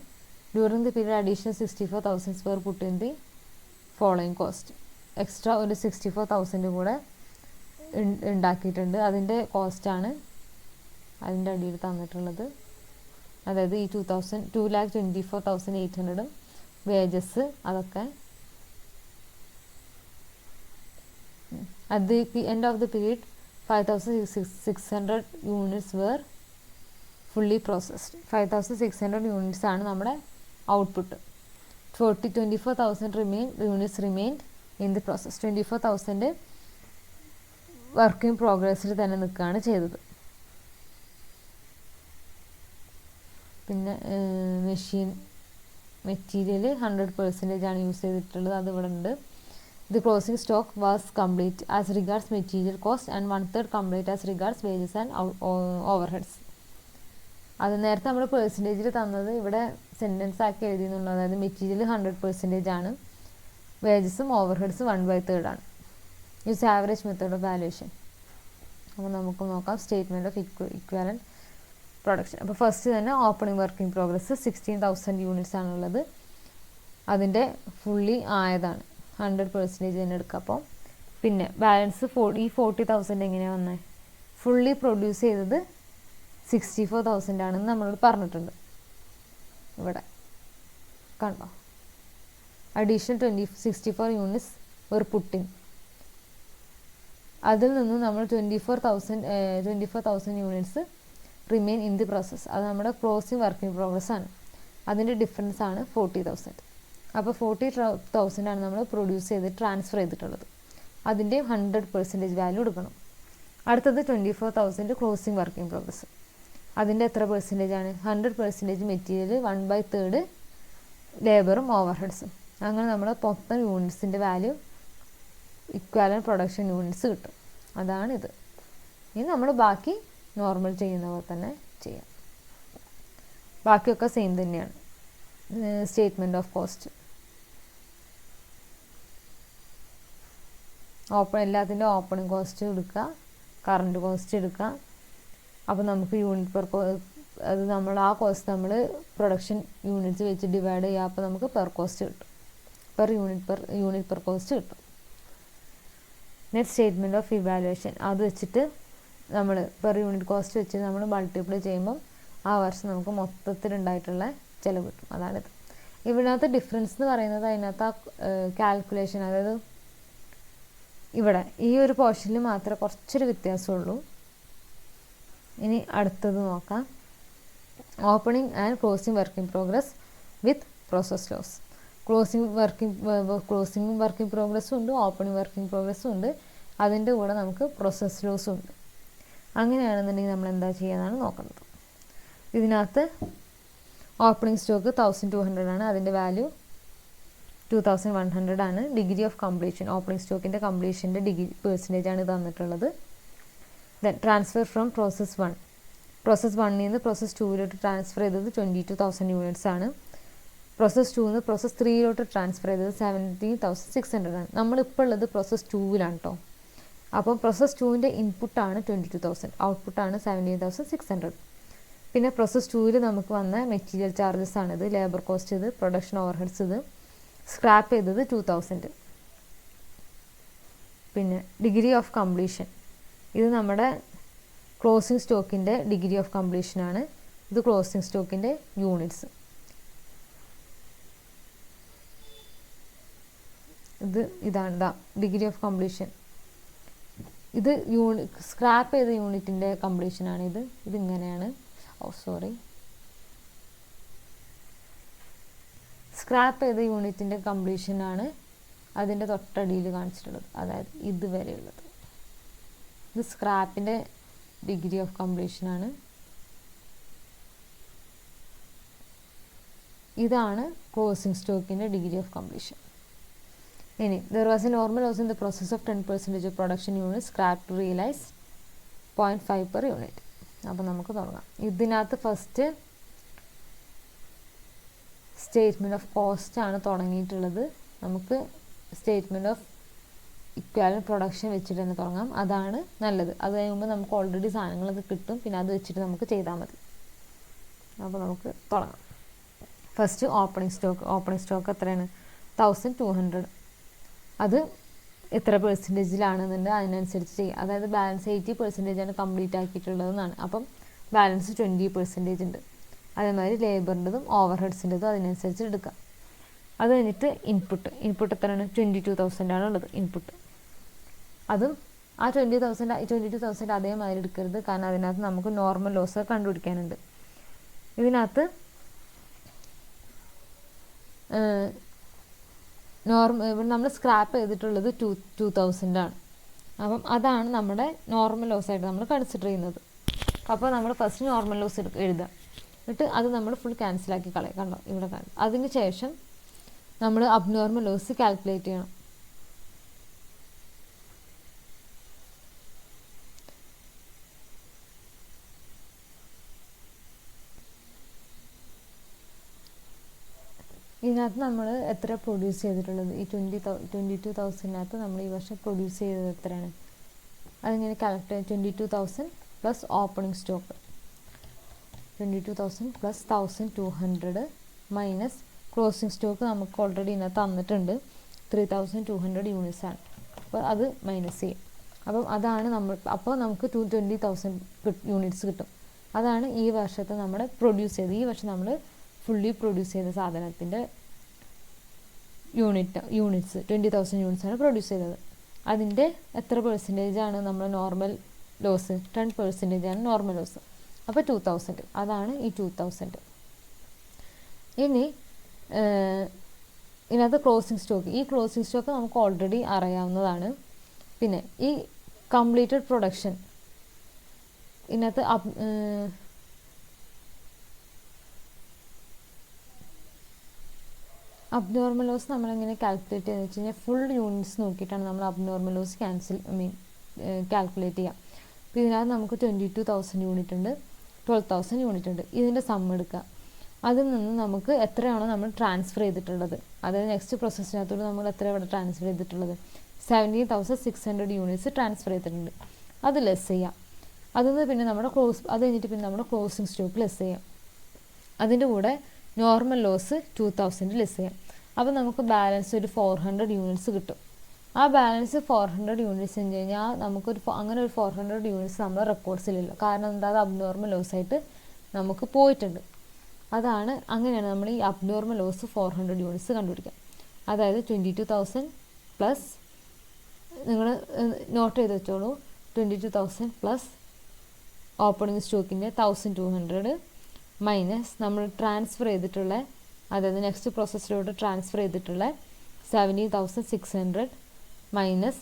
During the period additional 64,000 square put in the following cost. Extra ഒരു 64,000 കൂടെ ഉണ്ടാക്കിയിട്ടുണ്ട്, അതിൻ്റെ കോസ്റ്റാണ് അതിൻ്റെ അടിയിൽ തന്നിട്ടുള്ളത്. അതായത് ഈ 2,24,800 വേജസ്, അതൊക്കെ at the end of the period 5,600 units were fully processed. 5,600 units ആണ് നമ്മുടെ output. 24,000 units remained in the process. 24,000 work in പ്രോഗ്രസ്സിൽ തന്നെ നിൽക്കുകയാണ് ചെയ്തത്. പിന്നെ മെറ്റീരിയൽ 100% ആണ് യൂസ് ചെയ്തിട്ടുള്ളത്, അത് ഇവിടെ ഉണ്ട്. The closing stock was complete as regards material cost and 1/3 complete as regards wages and over heads. അത് നേരത്തെ നമ്മൾ പെർസെൻറ്റേജിൽ തന്നത് ഇവിടെ സെൻറ്റൻസ് ആക്കി എഴുതി എന്നുള്ളത്. അതായത് മെറ്റീരിയൽ 100% ആണ്, വേജസും ഓവർ ഹെഡ്സും 1/3 ആണ്. Use average method of valuation. അപ്പോൾ നമുക്ക് നോക്കാം സ്റ്റേറ്റ്മെൻറ്റ് ഓഫ് ഇക്വാലൻറ്റ് പ്രൊഡക്ഷൻ. അപ്പോൾ ഫസ്റ്റ് തന്നെ opening work in progress 16,000 units ആണുള്ളത്, അതിൻ്റെ ഫുള്ളി ആയതാണ്, 100% തന്നെ എടുക്കുക. അപ്പോൾ പിന്നെ ബാലൻസ് ഈ 40,000 എങ്ങനെയാണ് വന്നത്? ഫുള്ളി പ്രൊഡ്യൂസ് ചെയ്തത് 64,000 ആണെന്ന് നമ്മളോട് പറഞ്ഞിട്ടുണ്ട്. ഇവിടെ കണ്ടോ, അഡീഷണൽ 64 യൂണിറ്റ്സ് ഒരു പുട്ടിൻ. അതിൽ നിന്നും നമ്മൾ 24,000 units remain in the process. അത് നമ്മുടെ ക്ലോസിംഗ് വർക്ക് ഇൻ പ്രോഗ്രസ് ആണ്. അതിൻ്റെ ഡിഫറൻസ് ആണ് 40,000. അപ്പോൾ 40,000 ആണ് നമ്മൾ പ്രൊഡ്യൂസ് ചെയ്ത് ട്രാൻസ്ഫർ ചെയ്തിട്ടുള്ളത്. അതിൻ്റെ 100% വാല്യൂ എടുക്കണം. അടുത്തത് 24,000 ക്ലോസിംഗ് വർക്ക് ഇൻ പ്രോഗ്രസ്. അതിൻ്റെ എത്ര പെർസെൻറ്റേജ് ആണ്? 100% മെറ്റീരിയൽ, 1/3 ലേബറും ഓവർ ഹെഡ്സും. അങ്ങനെ നമ്മൾ മൊത്തം യൂണിറ്റ്സിൻ്റെ വാല്യൂ ഇക്വാലൻറ്റ് പ്രൊഡക്ഷൻ യൂണിറ്റ്സ് കിട്ടും. അതാണിത്. ഇനി നമ്മൾ ബാക്കി നോർമൽ ചെയ്യുന്ന പോലെ തന്നെ ചെയ്യാം. ബാക്കിയൊക്കെ സെയിം തന്നെയാണ്. സ്റ്റേറ്റ്മെൻറ്റ് ഓഫ് കോസ്റ്റ് എല്ലാത്തിൻ്റെ ഓപ്പണിംഗ് കോസ്റ്റ് എടുക്കുക, കറണ്ട് കോസ്റ്റ് എടുക്കുക. അപ്പോൾ നമുക്ക് യൂണിറ്റ് പെർ അത് നമ്മൾ ആ കോസ്റ്റ് നമ്മൾ പ്രൊഡക്ഷൻ യൂണിറ്റ്സ് വെച്ച് ഡിവൈഡ് ചെയ്യുക. അപ്പോൾ നമുക്ക് പെർ കോസ്റ്റ് കിട്ടും, യൂണിറ്റ് പെർ കോസ്റ്റ് കിട്ടും. Next statement of evaluation. അത് വെച്ചിട്ട് നമ്മൾ പെർ യൂണിറ്റ് കോസ്റ്റ് വെച്ച് നമ്മൾ മൾട്ടിപ്ലൈ ചെയ്യുമ്പം ആ വർഷം നമുക്ക് മൊത്തത്തിലുണ്ടായിട്ടുള്ള ചിലവ് കിട്ടും. അതാണിത്. ഇതിനകത്ത് ഡിഫറൻസ് എന്ന് പറയുന്നത് അതിനകത്ത് ആ കാൽക്കുലേഷൻ, അതായത് ഇവിടെ ഈ ഒരു പോർഷനിൽ മാത്രമേ കുറച്ചൊരു വ്യത്യാസമുള്ളൂ. ഇനി അടുത്തത് നോക്കാം. Opening and closing work in progress with process loss. Closing working പ്രോഗ്രസ്സും ഉണ്ട്, ഓപ്പണിംഗ് വർക്കിംഗ് പ്രോഗ്രസ്സും ഉണ്ട്. അതിൻ്റെ കൂടെ നമുക്ക് പ്രോസസ് ലോസും ഉണ്ട്. അങ്ങനെയാണെന്നുണ്ടെങ്കിൽ നമ്മൾ എന്താ ചെയ്യാന്നാണ് നോക്കുന്നത്. ഇതിനകത്ത് ഓപ്പണിംഗ് സ്റ്റോക്ക് 1200 ആണ്, അതിൻ്റെ വാല്യൂ 2100 ആണ്. ഡിഗ്രി ഓഫ് കംപ്ലീഷൻ, ഓപ്പണിംഗ് സ്റ്റോക്കിൻ്റെ കംപ്ലീഷൻ്റെ പെർസെൻറ്റേജ് ആണ് തന്നിട്ടുള്ളത്. Then transfer from process 1, process 1ൽ നിന്ന് പ്രോസസ് 2യിലോട്ട് ട്രാൻസ്ഫർ ചെയ്തത് 22,000 യൂണിറ്റ്സ് ആണ്. പ്രോസസ് 2ൽ നിന്ന് പ്രോസസ് 3യിലോട്ട് ട്രാൻസ്ഫർ ചെയ്തത് 17,600 ആണ്. നമ്മളിപ്പോൾ ഉള്ളത് പ്രോസസ് 2ലാണ് കേട്ടോ. അപ്പം പ്രോസസ് 2ൻ്റെ ഇൻപുട്ടാണ് 22,000, ഔട്ട്പുട്ടാണ് 17,600. പിന്നെ പ്രോസസ് 2ൽ നമുക്ക് വന്ന മെറ്റീരിയൽ ചാർജസ് ആണിത്, ലേബർ കോസ്റ്റ് ഇത്, പ്രൊഡക്ഷൻ ഓവർഹെഡ്സ് ഇത്, സ്ക്രാപ്പ് ചെയ്തത് 2000. പിന്നെ ഡിഗ്രി ഓഫ് കംപ്ലീഷൻ, ഇത് നമ്മുടെ ക്ലോസിംഗ് സ്റ്റോക്കിൻ്റെ ഡിഗ്രി ഓഫ് കംപ്ലീഷനാണ്. ഇത് ക്ലോസിംഗ് സ്റ്റോക്കിൻ്റെ യൂണിറ്റ്സ്. ഇതാണ് ഡിഗ്രി ഓഫ് കംപ്ലീഷൻ. ഇത് സ്ക്രാപ്പ് ചെയ്ത യൂണിറ്റിൻ്റെ കംപ്ലീഷനാണ്. ഇതിങ്ങനെയാണ്. സ്ക്രാപ്പ് ചെയ്ത യൂണിറ്റിൻ്റെ കംപ്ലീഷനാണ് അതിൻ്റെ തൊട്ടടിയിൽ കാണിച്ചിട്ടുള്ളത്, അതായത് ഇതുവരെയുള്ളത്. ഇത് സ്ക്രാപ്പിൻ്റെ ഡിഗ്രി ഓഫ് കംപ്ലീഷനാണ്. ഇതാണ് ക്ലോസിംഗ് സ്റ്റോക്കിൻ്റെ ഡിഗ്രി ഓഫ് കംപ്ലീഷൻ. ഇനി there was a normal loss in the process of 10% of production units scrapped to realize 0.5 per unit. അപ്പോൾ നമുക്ക് തുടങ്ങാം. ഇതിനകത്ത് ഫസ്റ്റ് സ്റ്റേറ്റ്മെൻറ്റ് ഓഫ് കോസ്റ്റ് ആണ് തുടങ്ങിയിട്ടുള്ളത്. നമുക്ക് സ്റ്റേറ്റ്മെൻറ്റ് ഓഫ് ഇക്വാലൻറ്റ് പ്രൊഡക്ഷൻ വെച്ചിട്ട് തന്നെ തുടങ്ങാം, അതാണ് നല്ലത്. അത് കഴിയുമ്പോൾ നമുക്ക് ഓൾറെഡി സാധനങ്ങളൊക്കെ കിട്ടും, പിന്നെ അത് വെച്ചിട്ട് നമുക്ക് ചെയ്താൽ മതി. അപ്പോൾ നമുക്ക് തുടങ്ങാം. ഫസ്റ്റ് ഓപ്പണിംഗ് സ്റ്റോക്ക് എത്രയാണ്? 1200. അത് എത്ര പെർസെൻറ്റേജിലാണെന്നുണ്ട് അതിനനുസരിച്ച് ചെയ്യുക. അതായത് ബാലൻസ് 80% കംപ്ലീറ്റ് ആക്കിയിട്ടുള്ളതെന്നാണ്. അപ്പം ബാലൻസ് 20% ഉണ്ട്. അതേമാതിരി ലേബറിൻ്റെതും ഓവർഹെഡ്സിൻ്റെതും അതിനനുസരിച്ച് എടുക്കുക. അത് കഴിഞ്ഞിട്ട് ഇൻപുട്ട് എത്രയാണ്? 22,000 ആണുള്ളത് ഇൻപുട്ട്. അതും ആ 22,000 അതേമാതിരി എടുക്കരുത്, കാരണം അതിനകത്ത് നമുക്ക് നോർമൽ ലോസ് കണ്ടുപിടിക്കാനുണ്ട്. ഇതിനകത്ത് നമ്മൾ സ്ക്രാപ്പ് ചെയ്തിട്ടുള്ളത് 2,000 ആണ്. അപ്പം അതാണ് നമ്മുടെ നോർമൽ ലോസായിട്ട് നമ്മൾ കൺസിഡർ ചെയ്യുന്നത്. അപ്പോൾ നമ്മൾ ഫസ്റ്റ് നോർമൽ ലോസ് എഴുതുക, എന്നിട്ട് അത് നമ്മൾ ഫുൾ ക്യാൻസലാക്കി കളയുക. കണ്ടോ ഇവിടെ കാണും. അതിന് ശേഷം നമ്മൾ അബ്നോർമൽ ലോസ് കാൽക്കുലേറ്റ് ചെയ്യണം. ഇതിനകത്ത് നമ്മൾ എത്ര പ്രൊഡ്യൂസ് ചെയ്തിട്ടുള്ളത്? ഈ 22,000-നകത്ത് നമ്മൾ ഈ വർഷം പ്രൊഡ്യൂസ് ചെയ്തത് എത്രയാണ്? അതിങ്ങനെ calculate 22,000 plus opening stock 22,000 plus 1,200 minus closing stock നമുക്ക് ഓൾറെഡി ഇതിനകത്ത് തന്നിട്ടുണ്ട് 3,200 യൂണിറ്റ്സ് ആണ്. അപ്പോൾ അത് മൈനസ് ചെയ്യും. അപ്പം അതാണ് അപ്പോൾ നമുക്ക് 20,000 യൂണിറ്റ്സ് കിട്ടും. അതാണ് ഈ വർഷത്തെ നമ്മൾ പ്രൊഡ്യൂസ് ചെയ്തത്. ഈ വർഷം നമ്മൾ ഫുള്ളി പ്രൊഡ്യൂസ് ചെയ്ത സാധനത്തിൻ്റെ യൂണിറ്റ്സ് 20,000 യൂണിറ്റ്സ് ആണ് പ്രൊഡ്യൂസ് ചെയ്തത്. അതിൻ്റെ എത്ര പെർസെൻറ്റേജാണ് നമ്മൾ നോർമൽ ലോസ്? 10% ആണ് നോർമൽ ലോസ്. അപ്പോൾ 2,000, അതാണ് ഈ 2,000. ഇനി ഇതിനകത്ത് ക്ലോസിംഗ് സ്റ്റോക്ക് നമുക്ക് ഓൾറെഡി അറിയാവുന്നതാണ്. പിന്നെ ഈ കംപ്ലീറ്റഡ് പ്രൊഡക്ഷൻ ഇതിനകത്ത് അബ്നോർമൽ ലോസ് നമ്മളെങ്ങനെ കാൽക്കുലേറ്റ് ചെയ്യുന്നത് വെച്ച് കഴിഞ്ഞാൽ ഫുൾ യൂണിറ്റ്സ് നോക്കിയിട്ടാണ് നമ്മൾ അബ്നോർമൽ ലോസ് കാൽക്കുലേറ്റ് ചെയ്യുക. അപ്പോൾ ഇതിനകത്ത് നമുക്ക് 22,000 യൂണിറ്റ് ഉണ്ട്, 12,000 യൂണിറ്റ് ഉണ്ട്. ഇതിൻ്റെ സം എടുക്കുക. അതിൽ നിന്ന് നമുക്ക് എത്രയാണോ നമ്മൾ ട്രാൻസ്ഫർ ചെയ്തിട്ടുള്ളത്, അതായത് നെക്സ്റ്റ് പ്രോസസ്സിനകത്തോട് നമ്മൾ എത്ര ഇവിടെ ട്രാൻസ്ഫർ ചെയ്തിട്ടുള്ളത്? 17,600 യൂണിറ്റ്സ് ട്രാൻസ്ഫർ ചെയ്തിട്ടുണ്ട്. അത് ലെസ് ചെയ്യാം. അതിൽ പിന്നെ അത് കഴിഞ്ഞിട്ട് പിന്നെ നമ്മുടെ ക്ലോസിംഗ് സ്റ്റോക്ക് ലെസ് ചെയ്യാം. അതിൻ്റെ കൂടെ നോർമൽ ലോസ് 2,000 ലെസ് ചെയ്യാം. അപ്പോൾ നമുക്ക് ബാലൻസ് ഒരു 400 യൂണിറ്റ്സ് കിട്ടും. ആ ബാലൻസ് 400 യൂണിറ്റ്സ് എന്ന് കഴിഞ്ഞാൽ അങ്ങനെ ഒരു 400 യൂണിറ്റ്സ് നമ്മൾ റെക്കോർഡ്സിലില്ല. കാരണം എന്താ? അത് അബ്നോർമൽ ലോസായിട്ട് നമുക്ക് പോയിട്ടുണ്ട്. അങ്ങനെയാണ് നമ്മൾ ഈ അബ്നോർമൽ ലോസ് 400 യൂണിറ്റ്സ് കണ്ടുപിടിക്കുക. അതായത് 22,000 പ്ലസ്, നിങ്ങൾ നോട്ട് ചെയ്ത് വെച്ചോളൂ, 22,000 പ്ലസ് ഓപ്പണിംഗ് സ്റ്റോക്കിൻ്റെ 1,200 മൈനസ് നമ്മൾ ട്രാൻസ്ഫർ ചെയ്തിട്ടുള്ള അതായത് നെക്സ്റ്റ് പ്രോസസ്സിലോട്ട് ട്രാൻസ്ഫർ ചെയ്തിട്ടുള്ള 70,600 മൈനസ്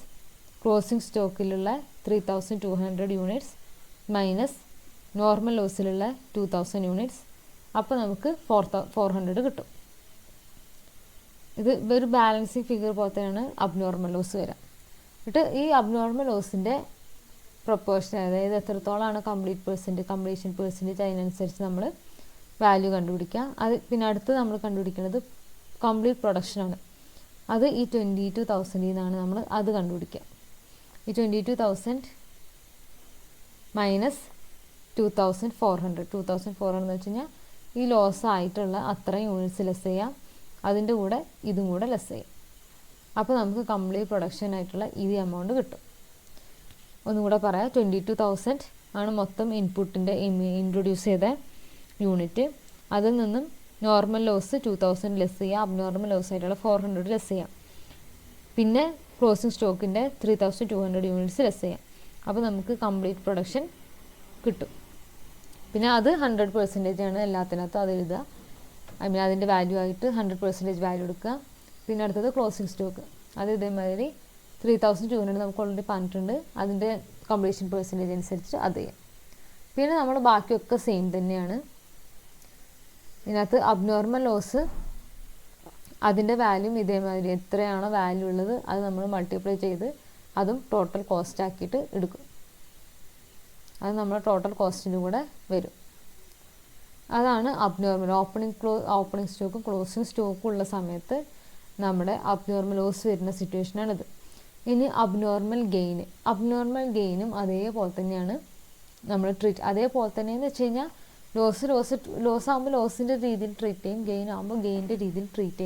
ക്ലോസിംഗ് സ്റ്റോക്കിലുള്ള 3,200 യൂണിറ്റ്സ് മൈനസ് നോർമൽ ലോസിലുള്ള 2,000 യൂണിറ്റ്സ്. അപ്പോൾ നമുക്ക് 400 കിട്ടും. ഇത് ഒരു ബാലൻസിങ് ഫിഗർ പോലെ തന്നെയാണ് അബ്നോർമൽ ലോസ് വരാം. എന്നിട്ട് ഈ അബ്നോർമൽ ലോസിൻ്റെ പ്രൊപ്പോർഷൻ, അതായത് എത്രത്തോളമാണ് കംപ്ലീഷൻ പെർസെൻറ്റേജ്, അതിനനുസരിച്ച് നമ്മൾ വാല്യൂ കണ്ടുപിടിക്കുക. അത് പിന്നെ അടുത്ത് നമ്മൾ കണ്ടുപിടിക്കുന്നത് കംപ്ലീറ്റ് പ്രൊഡക്ഷനാണ്. അത് ഈ 22,000 നിന്നാണ് നമ്മൾ അത് കണ്ടുപിടിക്കുക. ഈ 22,000 മൈനസ് 2,400 എന്ന് വെച്ച് കഴിഞ്ഞാൽ ഈ ലോസ് ആയിട്ടുള്ള അത്രയും യൂണിറ്റ്സ് ലെസ് ചെയ്യാം, അതിൻ്റെ കൂടെ ഇതും കൂടെ ലെസ് ചെയ്യാം. അപ്പോൾ നമുക്ക് കംപ്ലീറ്റ് പ്രൊഡക്ഷൻ ആയിട്ടുള്ള ഈ എമൗണ്ട് കിട്ടും. ഒന്നും കൂടെ പറയാം, 22,000 ആണ് മൊത്തം ഇൻപുട്ടിൻ്റെ ഇൻട്രൊഡ്യൂസ് ചെയ്ത യൂണിറ്റ്. അതിൽ നിന്നും നോർമൽ ലോസ് 2,000 ലെസ് ചെയ്യാം, അബ്നോർമൽ ലോസ് ആയിട്ടുള്ള 400 ലെസ് ചെയ്യാം. പിന്നെ ക്ലോസിംഗ് സ്റ്റോക്കിൻ്റെ 3,200 യൂണിറ്റ്സ് ലെസ് ചെയ്യാം. അപ്പോൾ നമുക്ക് കംപ്ലീറ്റ് പ്രൊഡക്ഷൻ കിട്ടും. പിന്നെ അത് 100% ആണ് എല്ലാത്തിനകത്തും അത് എഴുതുക. അതിൻ്റെ വാല്യൂ ആയിട്ട് 100% വാല്യൂ എടുക്കുക. പിന്നെ അടുത്തത് ക്ലോസിംഗ് സ്റ്റോക്ക്, അത് ഇതേമാതിരി 3,200 നമുക്ക് ഓൾറെഡി പറഞ്ഞിട്ടുണ്ട്, അതിൻ്റെ കംപ്ലീഷൻ പെർസെൻറ്റേജ് അനുസരിച്ച് അത് ചെയ്യാം. പിന്നെ നമ്മൾ ബാക്കിയൊക്കെ സെയിം തന്നെയാണ്. ഇതിനകത്ത് അബ്നോർമൽ ലോസ് അതിൻ്റെ വാല്യൂ ഇതേമാതിരി എത്രയാണോ വാല്യൂ ഉള്ളത് അത് നമ്മൾ മൾട്ടിപ്ലൈ ചെയ്ത് അതും ടോട്ടൽ കോസ്റ്റ് ആക്കിയിട്ട് എടുക്കും. അത് നമ്മൾ ടോട്ടൽ കോസ്റ്റിൻ്റെ കൂടെ വരും. അതാണ് അബ്നോർമൽ. ഓപ്പണിംഗ് സ്റ്റോക്കും ക്ലോസിംഗ് സ്റ്റോക്കും ഉള്ള സമയത്ത് നമ്മുടെ അബ്നോർമൽ ലോസ് വരുന്ന സിറ്റുവേഷനാണിത്. ഇനി അബ്നോർമൽ ഗെയിനും അതേപോലെ തന്നെയാണ് നമ്മൾ അതേപോലെ തന്നെയെന്ന് വെച്ച് കഴിഞ്ഞാൽ ലോസ് ആകുമ്പോൾ ലോസിൻ്റെ രീതിയിൽ ട്രീറ്റ് ചെയ്യും, ഗെയിൻ ആകുമ്പോൾ ഗെയിൻ്റെ രീതിയിൽ ട്രീറ്റ്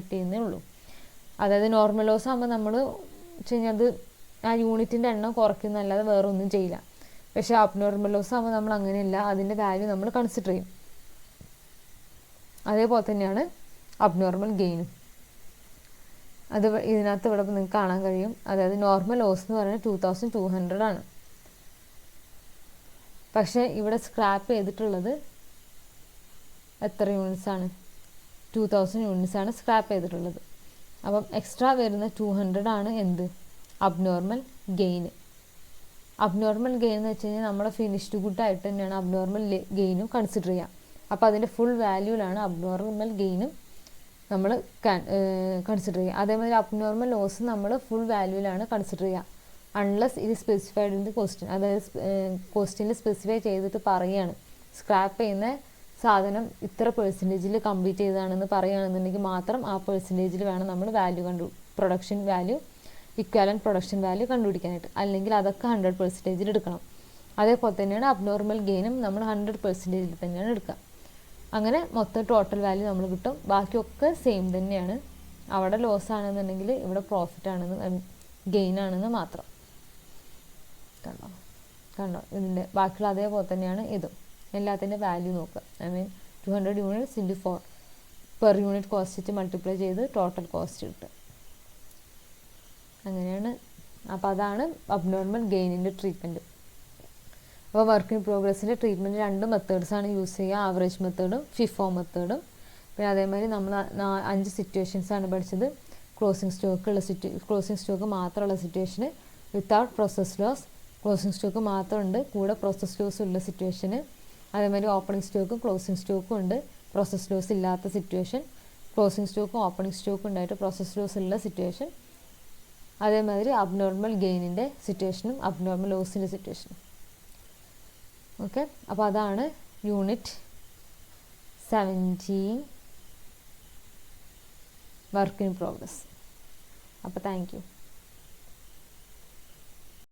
ചെയ്യുന്നേ ഉള്ളൂ. അതായത് നോർമൽ ലോസ് ആകുമ്പോൾ നമ്മൾ വെച്ച് കഴിഞ്ഞാൽ അത് ആ യൂണിറ്റിൻ്റെ എണ്ണം കുറയ്ക്കുന്നതല്ലാതെ വേറെ ഒന്നും ചെയ്യില്ല. പക്ഷേ അബ്നോർമൽ ലോസ് ആകുമ്പോൾ നമ്മൾ അങ്ങനെയല്ല, അതിൻ്റെ വാല്യൂ നമ്മൾ കൺസിഡർ ചെയ്യും. അതേപോലെ തന്നെയാണ് അബ്നോർമൽ ഗെയിനും. അത് ഇതിനകത്ത് ഇവിടെ നിങ്ങൾക്ക് കാണാൻ കഴിയും. അതായത് നോർമൽ ലോസ് എന്ന് പറയുന്നത് 2,200 ആണ്. പക്ഷേ ഇവിടെ സ്ക്രാപ്പ് ചെയ്തിട്ടുള്ളത് എത്ര യൂണിറ്റ്സ് ആണ്? 2,000 യൂണിറ്റ്സ് ആണ് സ്ക്രാപ്പ് ചെയ്തിട്ടുള്ളത്. അപ്പം എക്സ്ട്രാ വരുന്ന 200 ആണ് എന്ത്? Abnormal gain. അബ്നോർമൽ ഗെയിൻ എന്ന് വെച്ച് കഴിഞ്ഞാൽ നമ്മുടെ ഫിനിഷ്ഡ് ഗുഡായിട്ട് തന്നെയാണ് അബ്നോർമൽ ഗെയിനും കൺസിഡർ ചെയ്യുക. അപ്പോൾ അതിൻ്റെ ഫുൾ വാല്യൂലാണ് അബ്നോർമൽ ഗെയിനും നമ്മൾ കൺസിഡർ ചെയ്യുക. അതേമാതിരി അബ്നോർമൽ ലോസ് നമ്മൾ ഫുൾ വാല്യൂവിലാണ് കൺസിഡർ ചെയ്യുക, അൺലെസ് ഇത് സ്പെസിഫൈഡ് ഇൻ ദി ക്വസ്റ്റ്യൻ. അതായത് ക്വസ്റ്റ്യനിൽ സ്പെസിഫൈ ചെയ്തിട്ട് പറയുകയാണ് സ്ക്രാപ്പ് ചെയ്യുന്ന സാധനം ഇത്ര പെർസെൻറ്റേജിൽ കംപ്ലീറ്റ് ചെയ്തതാണെന്ന് പറയുകയാണെന്നുണ്ടെങ്കിൽ മാത്രം ആ പെർസെൻറ്റേജിൽ വേണം നമ്മൾ production value, equivalent production value കണ്ടുപിടിക്കാനായിട്ട്. അല്ലെങ്കിൽ അതൊക്കെ 100% എടുക്കണം. അതേപോലെ തന്നെയാണ് അബ്നോർമൽ ഗെയിനും നമ്മൾ 100% തന്നെയാണ് എടുക്കുക. അങ്ങനെ മൊത്തം ടോട്ടൽ വാല്യൂ നമ്മൾ കിട്ടും. ബാക്കിയൊക്കെ സെയിം തന്നെയാണ്. അവിടെ ലോസ് ആണെന്നുണ്ടെങ്കിൽ ഇവിടെ പ്രോഫിറ്റ് ആണെന്ന് ഗെയിൻ ആണെന്ന് മാത്രം. കണ്ടോ ഇതിൻ്റെ ബാക്കിയുള്ള അതേപോലെ തന്നെയാണ് ഇതും. എല്ലാത്തിൻ്റെ വാല്യൂ നോക്കുക. 200 units into 4 per unit cost multiply ചെയ്ത് ടോട്ടൽ കോസ്റ്റ് കിട്ടും. അങ്ങനെയാണ്. അപ്പോൾ അതാണ് അബ്നോർമൽ ഗെയിനിൻ്റെ ട്രീറ്റ്മെൻറ്റ്. അപ്പോൾ വർക്ക് ഇൻ പ്രോഗ്രസ്സിൻ്റെ ട്രീറ്റ്മെൻറ്റ് 2 മെത്തേഡ്സാണ് യൂസ് ചെയ്യുക, ആവറേജ് മെത്തേഡും ഫിഫോ മെത്തേഡും. പിന്നെ അതേമാതിരി നമ്മൾ 5 സിറ്റുവേഷൻസാണ് പഠിച്ചത്. ക്ലോസിംഗ് സ്റ്റോക്ക് മാത്രമുള്ള സിറ്റുവേഷന്, without process loss, closing stock മാത്രമുണ്ട് കൂടെ പ്രോസസ് ലോസ് ഉള്ള സിറ്റുവേഷന്. അതേമാതിരി ഓപ്പണിംഗ് സ്റ്റോക്കും ക്ലോസിംഗ് സ്റ്റോക്കും ഉണ്ട്, പ്രോസസ് ലോസ് ഇല്ലാത്ത സിറ്റുവേഷൻ. ക്ലോസിംഗ് സ്റ്റോക്കും ഓപ്പണിംഗ് സ്റ്റോക്കും ഉണ്ടായിട്ട് പ്രോസസ് ലോസ് ഉള്ള സിറ്റുവേഷൻ. അതേമാതിരി അബ്നോർമൽ ഗെയിനിൻ്റെ സിറ്റുവേഷനും അബ്നോർമൽ ലോസിൻ്റെ സിറ്റുവേഷനും. ഓക്കെ, അപ്പോൾ അതാണ് യൂണിറ്റ് 17 വർക്ക് ഇൻ പ്രോഗ്രസ്. അപ്പോൾ താങ്ക് യു.